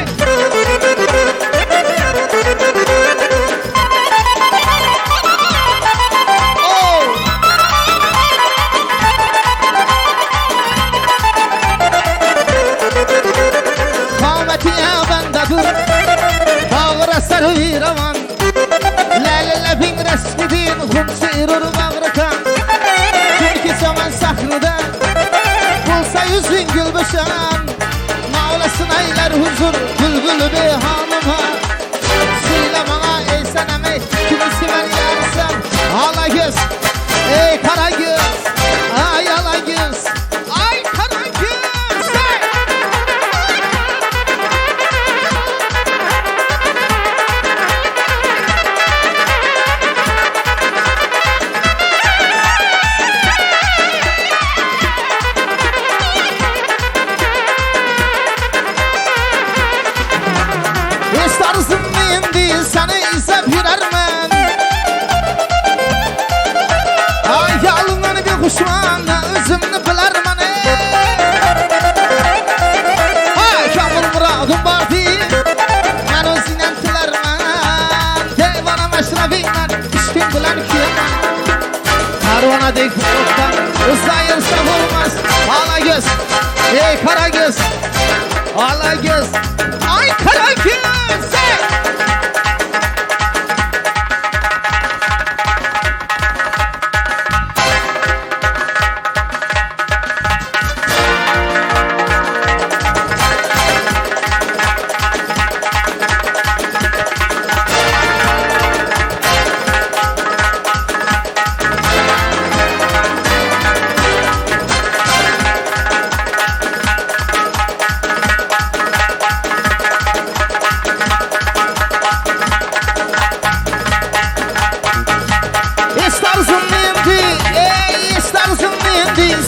Qomatiya bandadur Bağıra sarı ravan Lale bin resmidin Humsi irur bağrıkan Türkü zaman sahnıda Bulsa yüzün gülbüşan Mağlasın aylar huzur Bülbülü bir hanıma Söyle bana ey seneme Kimi sever yarısan Ala göz Ey kara göz Ay ala göz Ay kara göz hey! Tarzım indi sana izah verermen Ay yalından bir kuşman özümünü bilermen Ay kamil muradım vardı Ben özünden tilermen Devana meşrabiymen İşkin bilen kiyemem Karvana dek buluktan Uzayırsa olmaz Ala göz Ey kara göz Ala göz Ay kara göz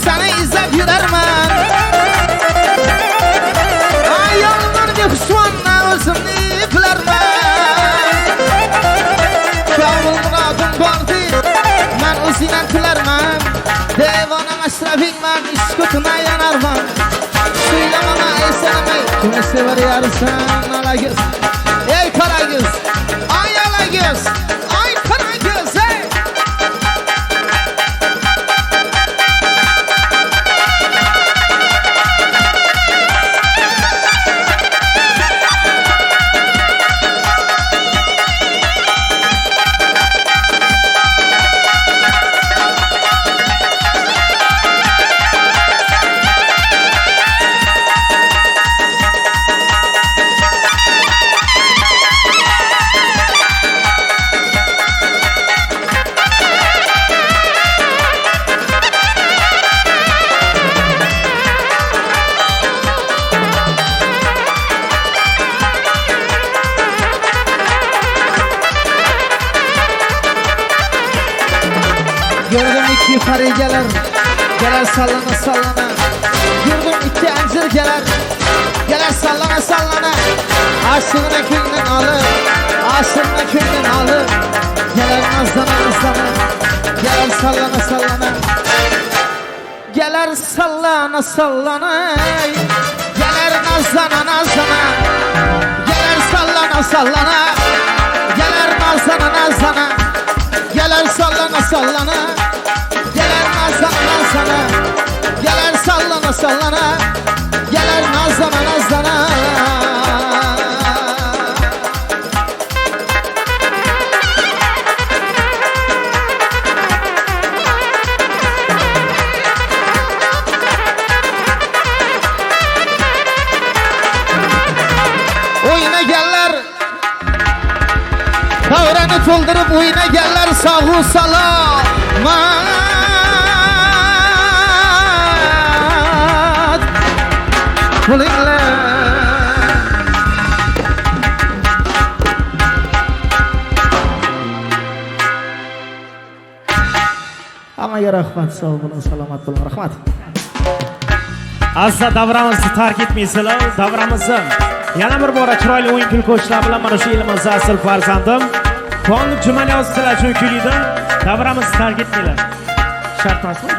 Sana izah verermen Ay yalından bir kuşmanla özümni bilermen Kamil muradım vardı Ben özünden tilermen Devana meşrabiymen İş kutuna yanarman Söyle bana ey seneme Kimi sever yarısan ala göz Ey kara göz Ay ala göz Ay kara göz hey Gördüm iki farigeler Geler sallana sallana Gördüm iki ancır Geler sallana sallana Aşığına köyünden alır Aşığına köyünden alır Geler nazlana nazlana Geler sallana sallana Geler sallana sallana Geler nazlana nazlana Geler sallana sallana Geler nazlana nazlana Geler sallana sallana Geler nazlana nazlana Geler sallana sallana Geler nazlana nazlana Oyuna geller Davranı toldurıp oyuna geller Sağ salam bo'linglar. Hammaga rahmat, sog' bo'ling, salomat bo'ling. Rahmat. Azza davramizni tark etmaysizlar. Davramizni yana bir bora chiroyli o'yin kulgu ko'chlar bilan mana shu elimiz asl farzandim qonun jumani yozdilar shu kuyida. Davramizni tark etmanglar. Shart emasmi?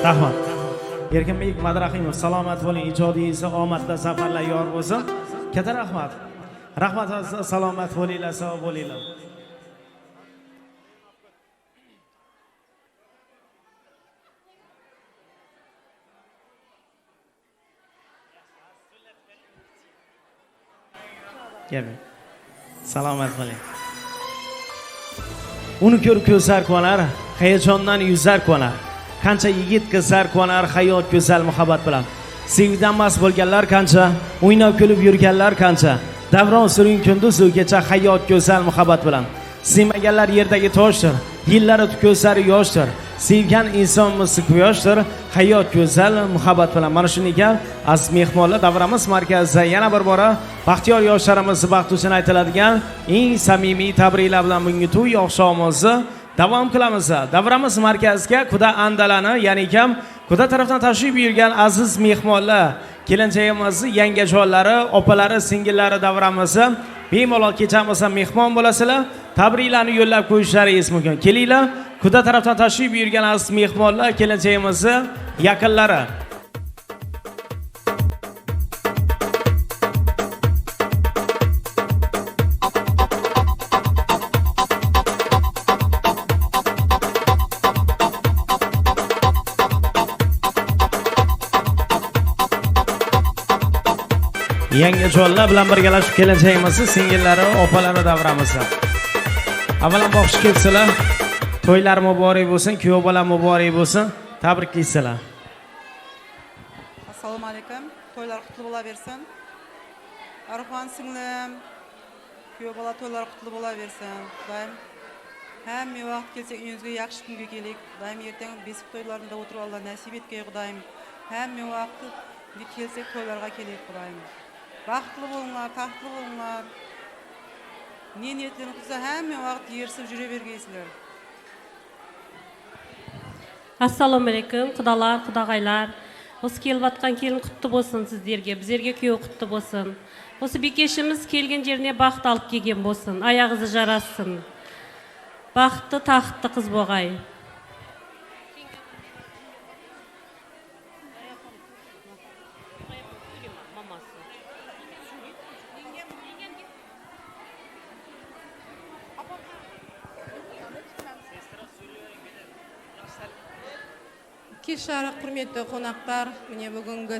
Rahmat. Erkinbek Madrahimov, salomat bo'ling, ijodingizga omadli safarlar yor bo'lsin. Katta rahmat. Rahmat azza, salomat bo'linglar, sog' bo'linglar. Gelin. Salomat bo'ling. Uni ko'rib ko'zlar qo'nar, hayajondan yuzlar qo'nar. Qancha yigit qizlar qo'nar hayot go'zal muhabbat bilan. Sevgidan mast bo'lganlar qancha, o'ynab kulib yurganlar qancha. Davron suring kunduz kecha hayot go'zal muhabbat bilan. Sevmaganlar yerdagi toshdir, yillari ko'zlari yoshdir. Sevgan insonimiz quyoshdir, hayot go'zal muhabbat bilan. Mana shuni ekan, aziz mehmonlar, davramiz markazida yana bir bora baxtiyor yoshlarimizni baxt uchun aytiladigan eng samimiy tabriklar bilan bugungi to'y oqshomimizni davom qilamiz. Davramiz markaziga Quda Andalani, ya'ni kam Quda tarafdan tashrif buyurgan aziz mehmonlar, kelinchayimizni yangajonlari, opalari, singillari davramizni bemalol kechamizni mehmon bo'lasizlar. Tabriklarni yo'llab qo'yishlaringiz mumkin. Kelinglar, Quda tarafdan tashrif buyurgan aziz mehmonlar, kelinchayimizni yaqinlari. Yangajonlar bilan birgalashib kelinchayimizni singillari, opalari davramizda. Avvalambor xush kelibsizlar. To'ylar muborak bo'lsin, kuyov bola muborak bo'lsin. Tabriklaysilar. Assalomu alaykum. To'ylar qutlu bo'laversin. Arxon singlim, kuyov bola to'ylar qutlu bo'laversin. Xudoyim hamma vaqt kelsak uyingizga yaxshi kunga kelik. Xudoyim ertaga besiq to'ylarida o'tirib Alloh nasib etgay Xudoyim. Hamma vaqt kelsak to'ylarga kelik Xudoyim. Baxtli bo'linglar, taxtli bo'linglar. Ne niyetlerini qilsa hamma vaqt yersib yuravergaysizlar. Assalomu alaykum, qudalar, qudag'aylar. O'zi kelayotgan kelin qutlu bo'lsin sizlarga, bizlarga kuyov qutlu bo'lsin. O'zi bekeshimiz kelgan yerine baxt olib kelgan bo'lsin, oyog'ingiz jarassin. Baxtli, taxtli qiz bo'g'ay. Keshara hurmatli qonaqlar, mine bugungi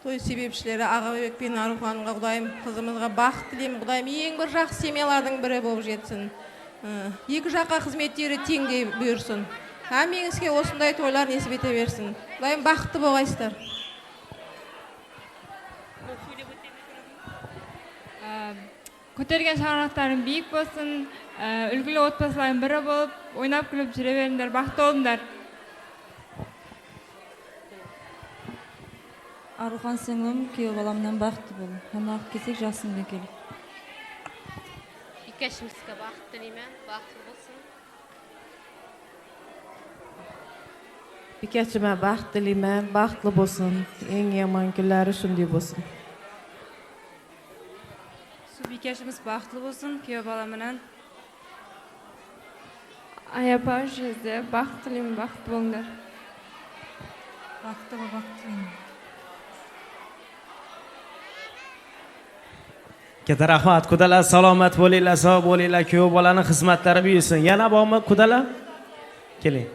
to'y sebepchilari Ag'abek bilan Arxonga Xudoyim qizimizga baxt tilayman. Xudoyim eng bir yaxshi semiyalarning biri bo'lib jetsin. Ikki жаққа xizmatlari tengdey buyursin. Hammangizga o'shunday to'ylar nasib etaversin. Xudoyim baxtli bo'lgaysizlar. Ko'targan sha'nlaring buyuk bo'lsin, ulgili o'tbaslarning biri bo'lib, o'ynab kulib yuraveringlar, baxtli bo'linglar. Arxon singlim, kuyov bolamdan baxtli bo'ling. Hamma kelsak jassimga keling. Ikkashimizga baxt tilayman, baxtli bo'lsin. Bekachima baxt tilayman, baxtli bo'lsin. Eng yomon kunlari shunday bo'lsin. Bekashimiz baxtli bo'lsin, kuyov bolam bilan. Ayapashizda baxt tilayman, baxtli bo'linglar. Baxtli tilayman. Katta rahmat, qudalar, salomat bo'linglar, sog' bo'linglar, kuyov bolani xizmatlari buyursin. Yana bormi qudalar? Keling.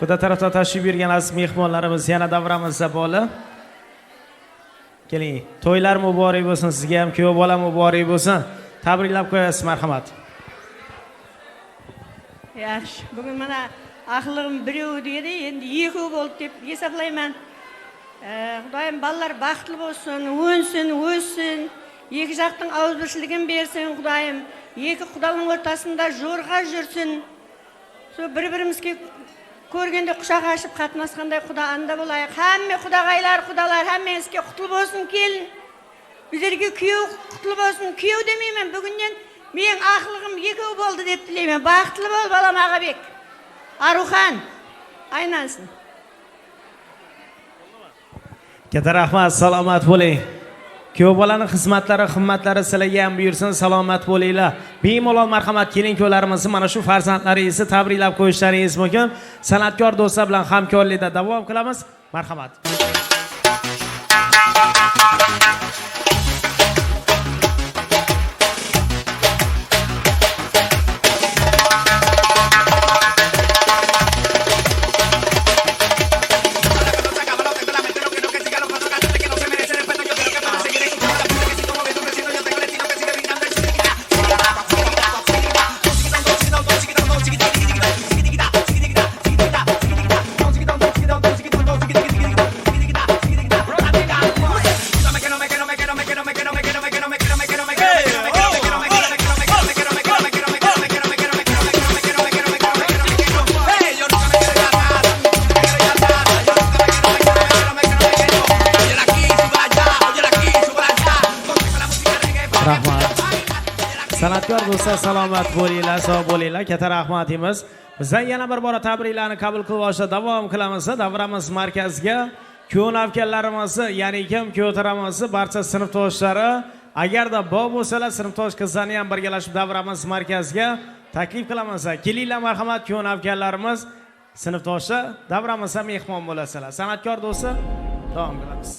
Quda tarafdan tashrif buyurgan aziz mehmonlarimiz yana davramizda borlar. Keling, to'ylar muborak bo'lsin, sizga ham kuyov bola muborak bo'lsin. Tabriklab qo'yasiz, marhamat. Yaxshi, bugun mana aqlim birov dedi, endi ikki bo'ldi deb hisoblayman. Xudoyim balalar baxtli bo'lsin, o'nsin. Екі жақтың ауызбіршілігін берсін, Құдайым. Екі құданың ортасында жорға жүрсін. Бір-бірімізге ko'rganda quchoqlashib qatnashganday xudo anda bo'laylik. Hamma xudog'aylar, xudolar hammangizga qutlug' bo'lsin kelin. Bizlarga kuyov qutlug' bo'lsin. Kuyov demayman, bugundan men aqlig'im yekov bo'ldi deb tilayman. Baxtli bo'l balam Ag'abek. Aruxan aynansin. Katta rahmat, salomat bo'ling. Kuyov bolaning xizmatlari, himmatlari sizlarga ham buyursin, salomat bo'linglar. Bemalol marhamat kelin-kuyovlarimizni mana shu farzandlaringizni tabriklab qo'yishlaringiz mumkin. San'atkor do'stlar bilan hamkorlikda davom qilamiz. Marhamat. San'atkor do'stlar salomat bo'linglar, sog' bo'linglar. Katta rahmatimiz. Bizdan yana bir bora tabriklarni qabul qilib olishda davom qilamiz. Davramiz markaziga kuyov navkarlarimiz, ya'ni kim kuyov taramiz, barcha sinfdoshlari, agarda bor bo'lsalar sinfdosh qizlarni ham birgalashib davramiz markaziga taklif qilamiz. Kelinglar marhamat kuyov navkarlarimiz, sinfdoshlar davramizga mehmon bo'lasizlar. San'atkor do'stlar davom qilamiz.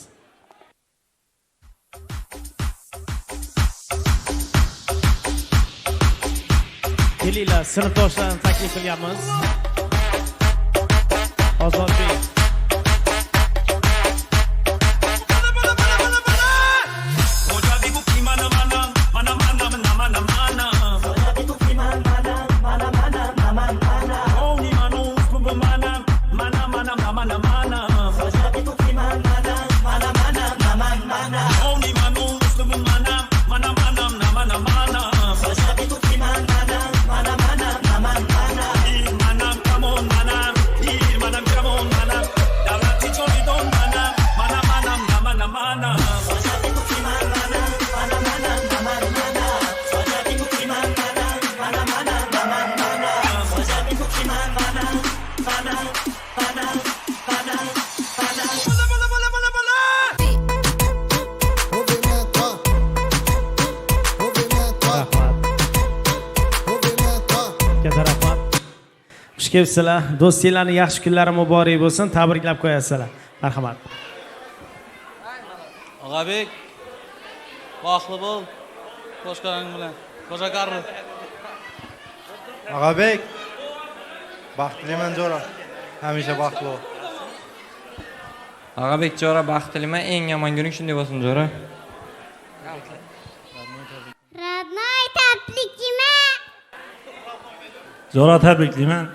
Kelinglar, sinfdoshlarni taklif qilyapmiz. Ozodbek. Kelibsizlar, do'stinglarning yaxshi kunlari muborak bo'lsin, tabriklab qo'yasizlar. Marhamat. Ag'abek, baxtli bo'l. Qo'shqaring bilan. Qo'shaqarri. Ag'abek, baxtliman jo'ra. Hamisha baxtli bo'l. Ag'abek jo'ra baxtliman, eng yomon kuning shunday bo'lsin jo'ra. Radnoy tabriklayman. Jo'ra tabriklayman.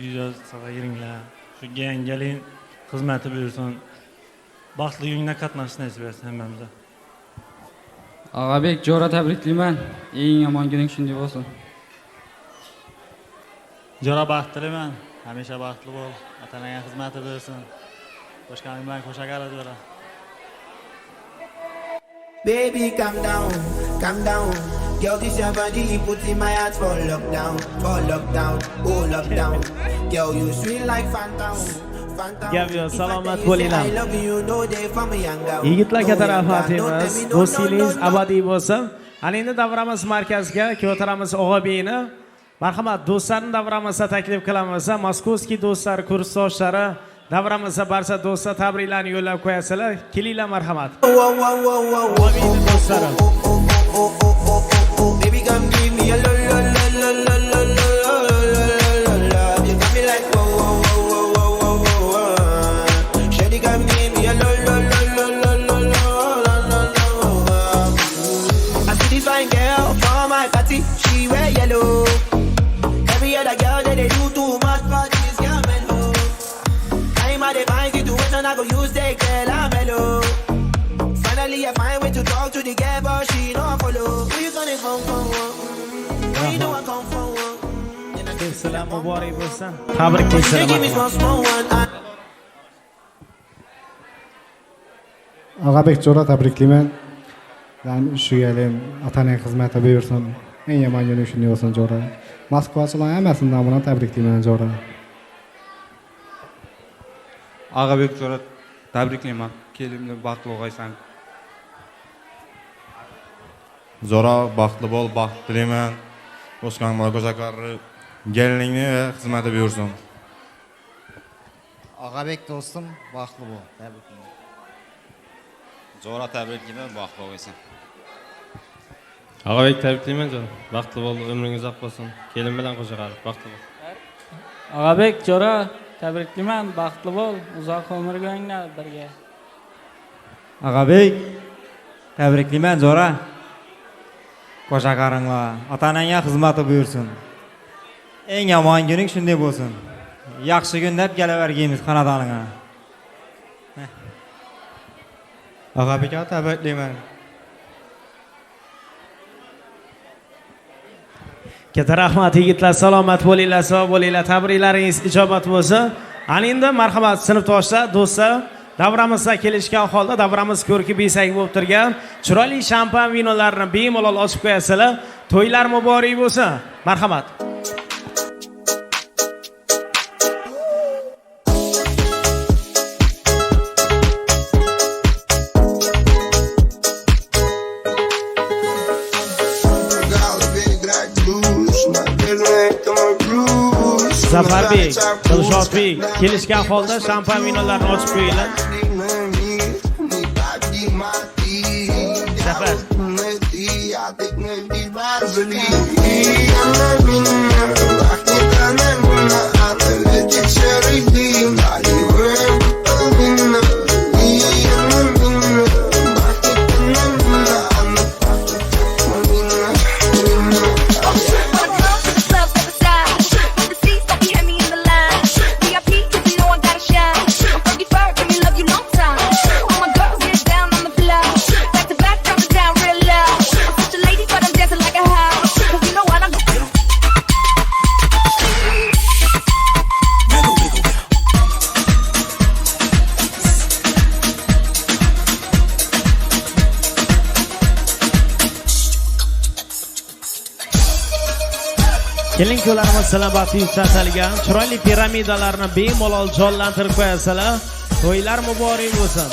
Ijoz safa yiringlar. Shu yangilik xizmati buyursin. Baxtli kunga qatnashishni nasib etsin hammamizga. Ag'abek jo'ra tabriklayman. Eng yomon kuning shunday bo'lsin. Jo'ra baxtliman. Hamisha baxtli bo'l. Otangga xizmati buyursin. Qo'shqaring bilan qo'shaqarri jo'ra. Baby, calm down, calm down. Girl, this your body, you put in my heart for lockdown, oh lockdown. Girl, you sweet like phantom. Gavyo, salomat bo'linglar. Yigitlarga tarafimiz, do'stingiz abadiy bo'lsin. Ana endi davramiz markaziga kuyovtaramiz Og'abeyni marhamat do'stlarni davramizga taklif qilamiz. Moskovskiy do'stlar, kursdoshlari davramizga barcha do'stlar tabriklarni yo'llab qo'yasizlar. Kelinglar marhamat. Og'abeyni do'stlari. Baby, come give me a love. You got me like whoa. Shady, come give me a love. I see this fine girl for my party, she wear yellow. Every other girl that they do too much, but this girl mellow. I'm at a fine situation, I go use the girl, I'm mellow. Finally, I find way to talk to the girl, but she don't follow. Where you gonna come from? Where you know I come from? sizlar muborak bo'lsin. Tabriklayman. Og'abek Jo'ra tabriklayman. Yani shu yil otaning xizmati buyursin. Eng yomon kuning shunday bo'lsin Jo'ra. Moskvachilar hammasidan bilan tabriklayman Jo'ra. Og'abek Jo'ra tabriklayman. Kelimni baxtli o'g'aysan. Zo'ra baxtli bo'l, baxt tilayman. O'sgan mo'g'azakari geliningni va xizmati buyursin. Og'abek do'stim, baxtli bo'l. Tabriklayman. Zo'ra tabriklayman, baxtli bo'lsin. Og'abek tabriklayman Jo'ra. Baxtli bo'l, umringiz uzoq bo'lsin. Kelin bilan qo'shaqari, baxtli bo'l. Og'abek Jo'ra tabriklayman, baxtli bo'l, uzoq umrga o'nglar birga. Og'abek tabriklayman Jo'ra. Qo'shaqaringlar, ota-onangga xizmati buyursin. Eng yomon kuning shunday bo'lsin. Yaxshi kunlar kelavergaymiz xonadoningga. Og'abekga tabriklayman. Katta rahmat yigitlar, salomat bo'linglar, sog' bo'linglar. Tabriklaringiz ijobat bo'lsin. Ana endi marhamat sinfdoshlar, do'stlar, davramizga kelishgan holda davramiz ko'rki besak bo'lib turgan chiroyli shampan vinolarni bemalol ochib qo'yasizlar. To'ylar muborak bo'lsin. Marhamat. Zafarbek, Dilshodbek kelishgan holda shampan vinolarni ochib qo'yinglar. Zafar. Kelin kuyovlarimiz salomatli yuksaltirilgan chiroyli piramidalarni bemalol jonlantirib qo'yasizlar. To'ylar muborak bo'lsin.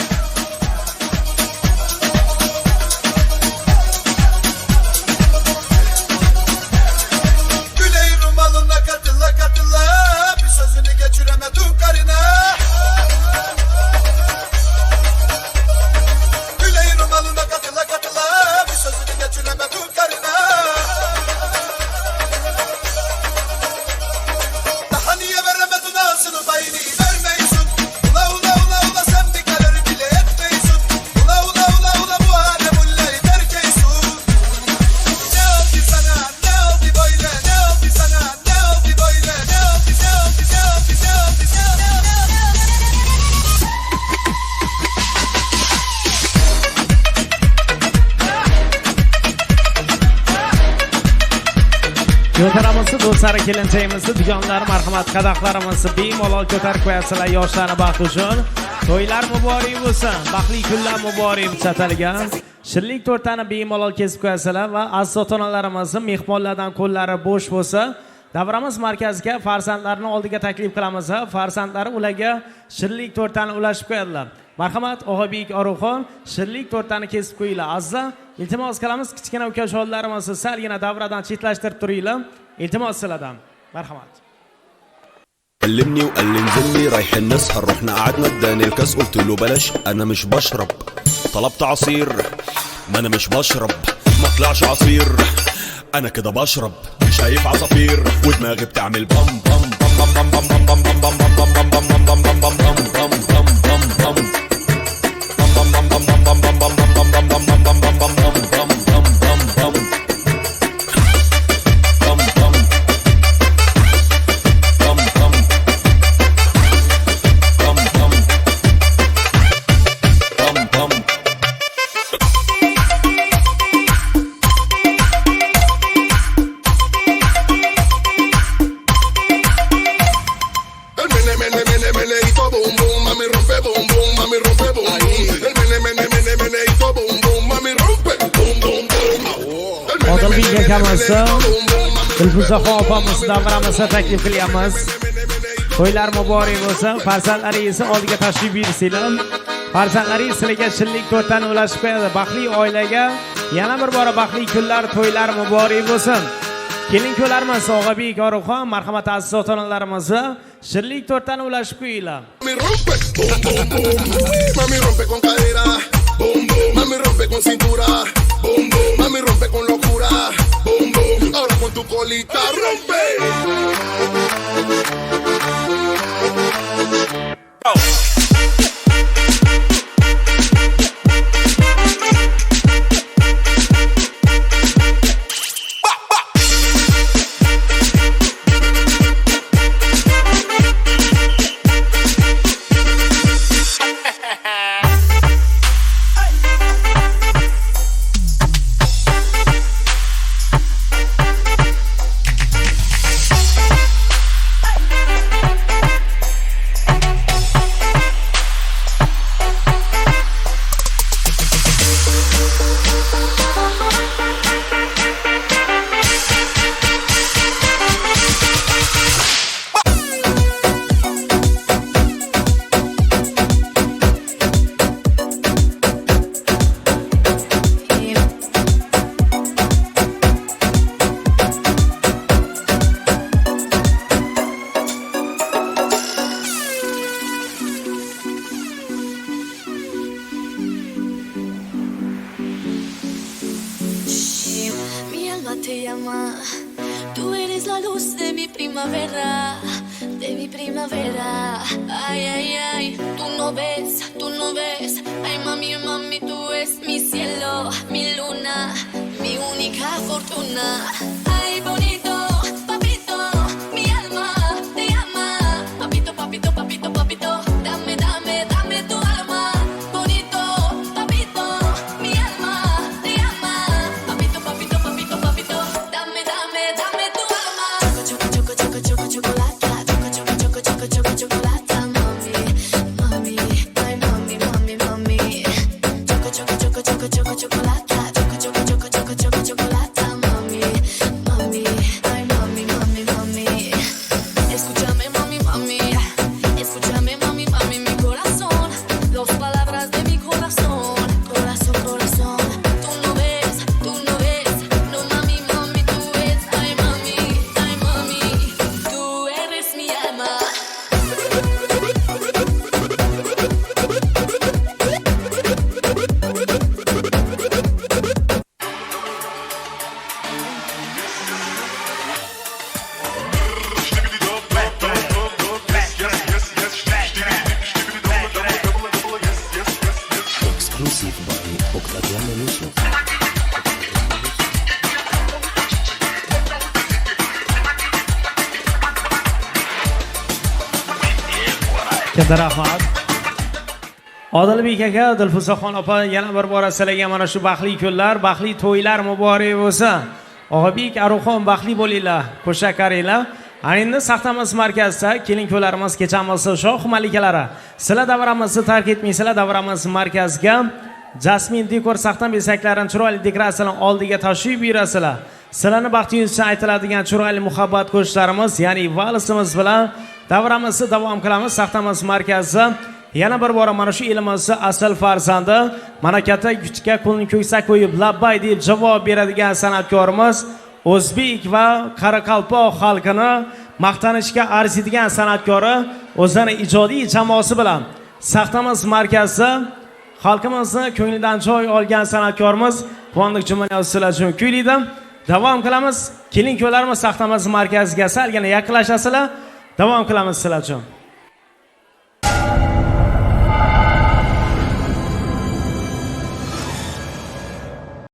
Güney Rumalına katıla katıla bir sözünü geçiremedim karına. Güney Rumalına katıla katıla bir sözünü geçiremedim karına. Daha niye veremedin ağzını payını vermeysin. Ula ula ula ula sen bir karar bile etmeysin. Ula ula ula ula bu alem ullayı terk eysin. Ne oldu sana ne oldu böyle ne oldu sana ne oldu böyle ne oldu ne oldu ne oldu ne oldu ne oldu. Yo'taramizni do'stlari kelinchayimizni dugonlar marhamat qadaqlarimizni bemalol ko'tarib qo'yasizlar yoshlarni baxti uchun. To'ylar muborak bo'lsin. Baxtli kunlar muborak chatalgan. Shirlik tortani bemalol kesib qo'yasizlar va aziz ota-onalarimizni mehmonlardan qo'llari bo'sh bo'lsa, davramiz markaziga farzandlarni oldiga taklif qilamiz. Farzandlari ularga shirlik tortani ulashib qo'yadilar. Marhamat Og'abek Oruxon shirlik tortani kesib qo'yinglar. Azza, iltimos qilamiz kichkina ukajonlarimizni salgina davradan chetlashtirib turinglar. Iltimos sizlardan. Marhamat. كلمني وقال لي انزل لي رايحين نسهر رحنا قعدنا اداني الكاس قلت له بلاش انا مش بشرب طلبت عصير ما انا مش بشرب ما طلعش عصير انا كده بشرب شايف عصافير ودماغي بتعمل بام بام بام بام بام بام بام بام بام بام بام بام بام بام بام بام بام Odilbek akamizni Dilfuzaxon opamizni davramizga taklif qilyapmiz. To'ylar muborak bo'lsin. Farzandlaringizni oldiga tashrif buyursanglar. Farzandlaringiz sizlarga shillik to'rtdan ulashib qo'yadi. Baxtli oilaga yana bir bora baxtli kunlar, to'ylar muborak bo'lsin. Kelin ko'larimiz Og'abek Orifxon, marhamat aziz ota-onalarimizni shillik to'rtdan ulashib qo'yinglar. Mami rompe con cadera, boom boom. Mami rompe con cintura, boom boom. Mami rompe con locura, boom boom. Ahora con tu colita rompe. Tú eres la luz de mi primavera, ay, ay, ay, tú no ves, ay mami, mami, tú eres mi cielo, mi luna, mi única fortuna, ay bonito, papito, mi alma te ama, papito, papito, papito, papito, dame, dame, dame tu alma, bonito, papito, mi alma te ama, papito, papito, papito, papito, dame, dame, dame tu alma, choco, choco, choco, choco, chocolate, choco, choco, choco, choco, chocolate, mami, mami, ay mami, mami, mami, choco, choco, choco, choco, choco, chocolate, choco, choco, choco, choco, choco, chocolate, mami, mami, ay mami, mami, mami, escúchame mami, mami, escúchame mami, mami, mi corazón, las palabras de mi corazón, corazón, corazón, tú no ves, no mami, mami, tú eres, ay mami, tú eres mi alma. Exclusive by Octaviano Lucio. Katta rahmat. Odilbek aka, Dilfuzaxon opa yana bir bora sizlarga mana shu baxtli kunlar, baxtli to'ylar muborak bo'lsin. Og'abek Orifxon baxtli bo'linglar, qo'shaqaringlar. Endi Saxtamiz markazida kelin ko'larimiz kechamiz shoh malikalari. Sizlar davramizni tark etmaysizlar, davramiz markazga Jasmin dekor saxtam besaklarini chiroyli dekoratsiyalar oldiga tashrif buyurasizlar. Sizlarni baxtingiz uchun aytiladigan chiroyli muhabbat qo'shiqlarimiz, ya'ni valsimiz bilan davramizni davom qilamiz. Saxtamiz markazida yana bir bora mana shu elimizni asl farzandi, mana katta kuchga qo'lni ko'ksa qo'yib labbay deb javob beradigan san'atkorimiz, o'zbek va qoraqalpoq xalqini maqtanishga arziydigan san'atkori, o'zining ijodiy jamoasi bilan Saxtamiz markazida xalqimizni ko'nglidan joy olgan san'atkorimiz Quvondiq Jumaniyov sizlar uchun kuylaydi. Davom qilamiz. Kelin ko'larimiz Saxtamiz markaziga salgina yaqinlashasizlar. Davom qilamiz sizlar uchun.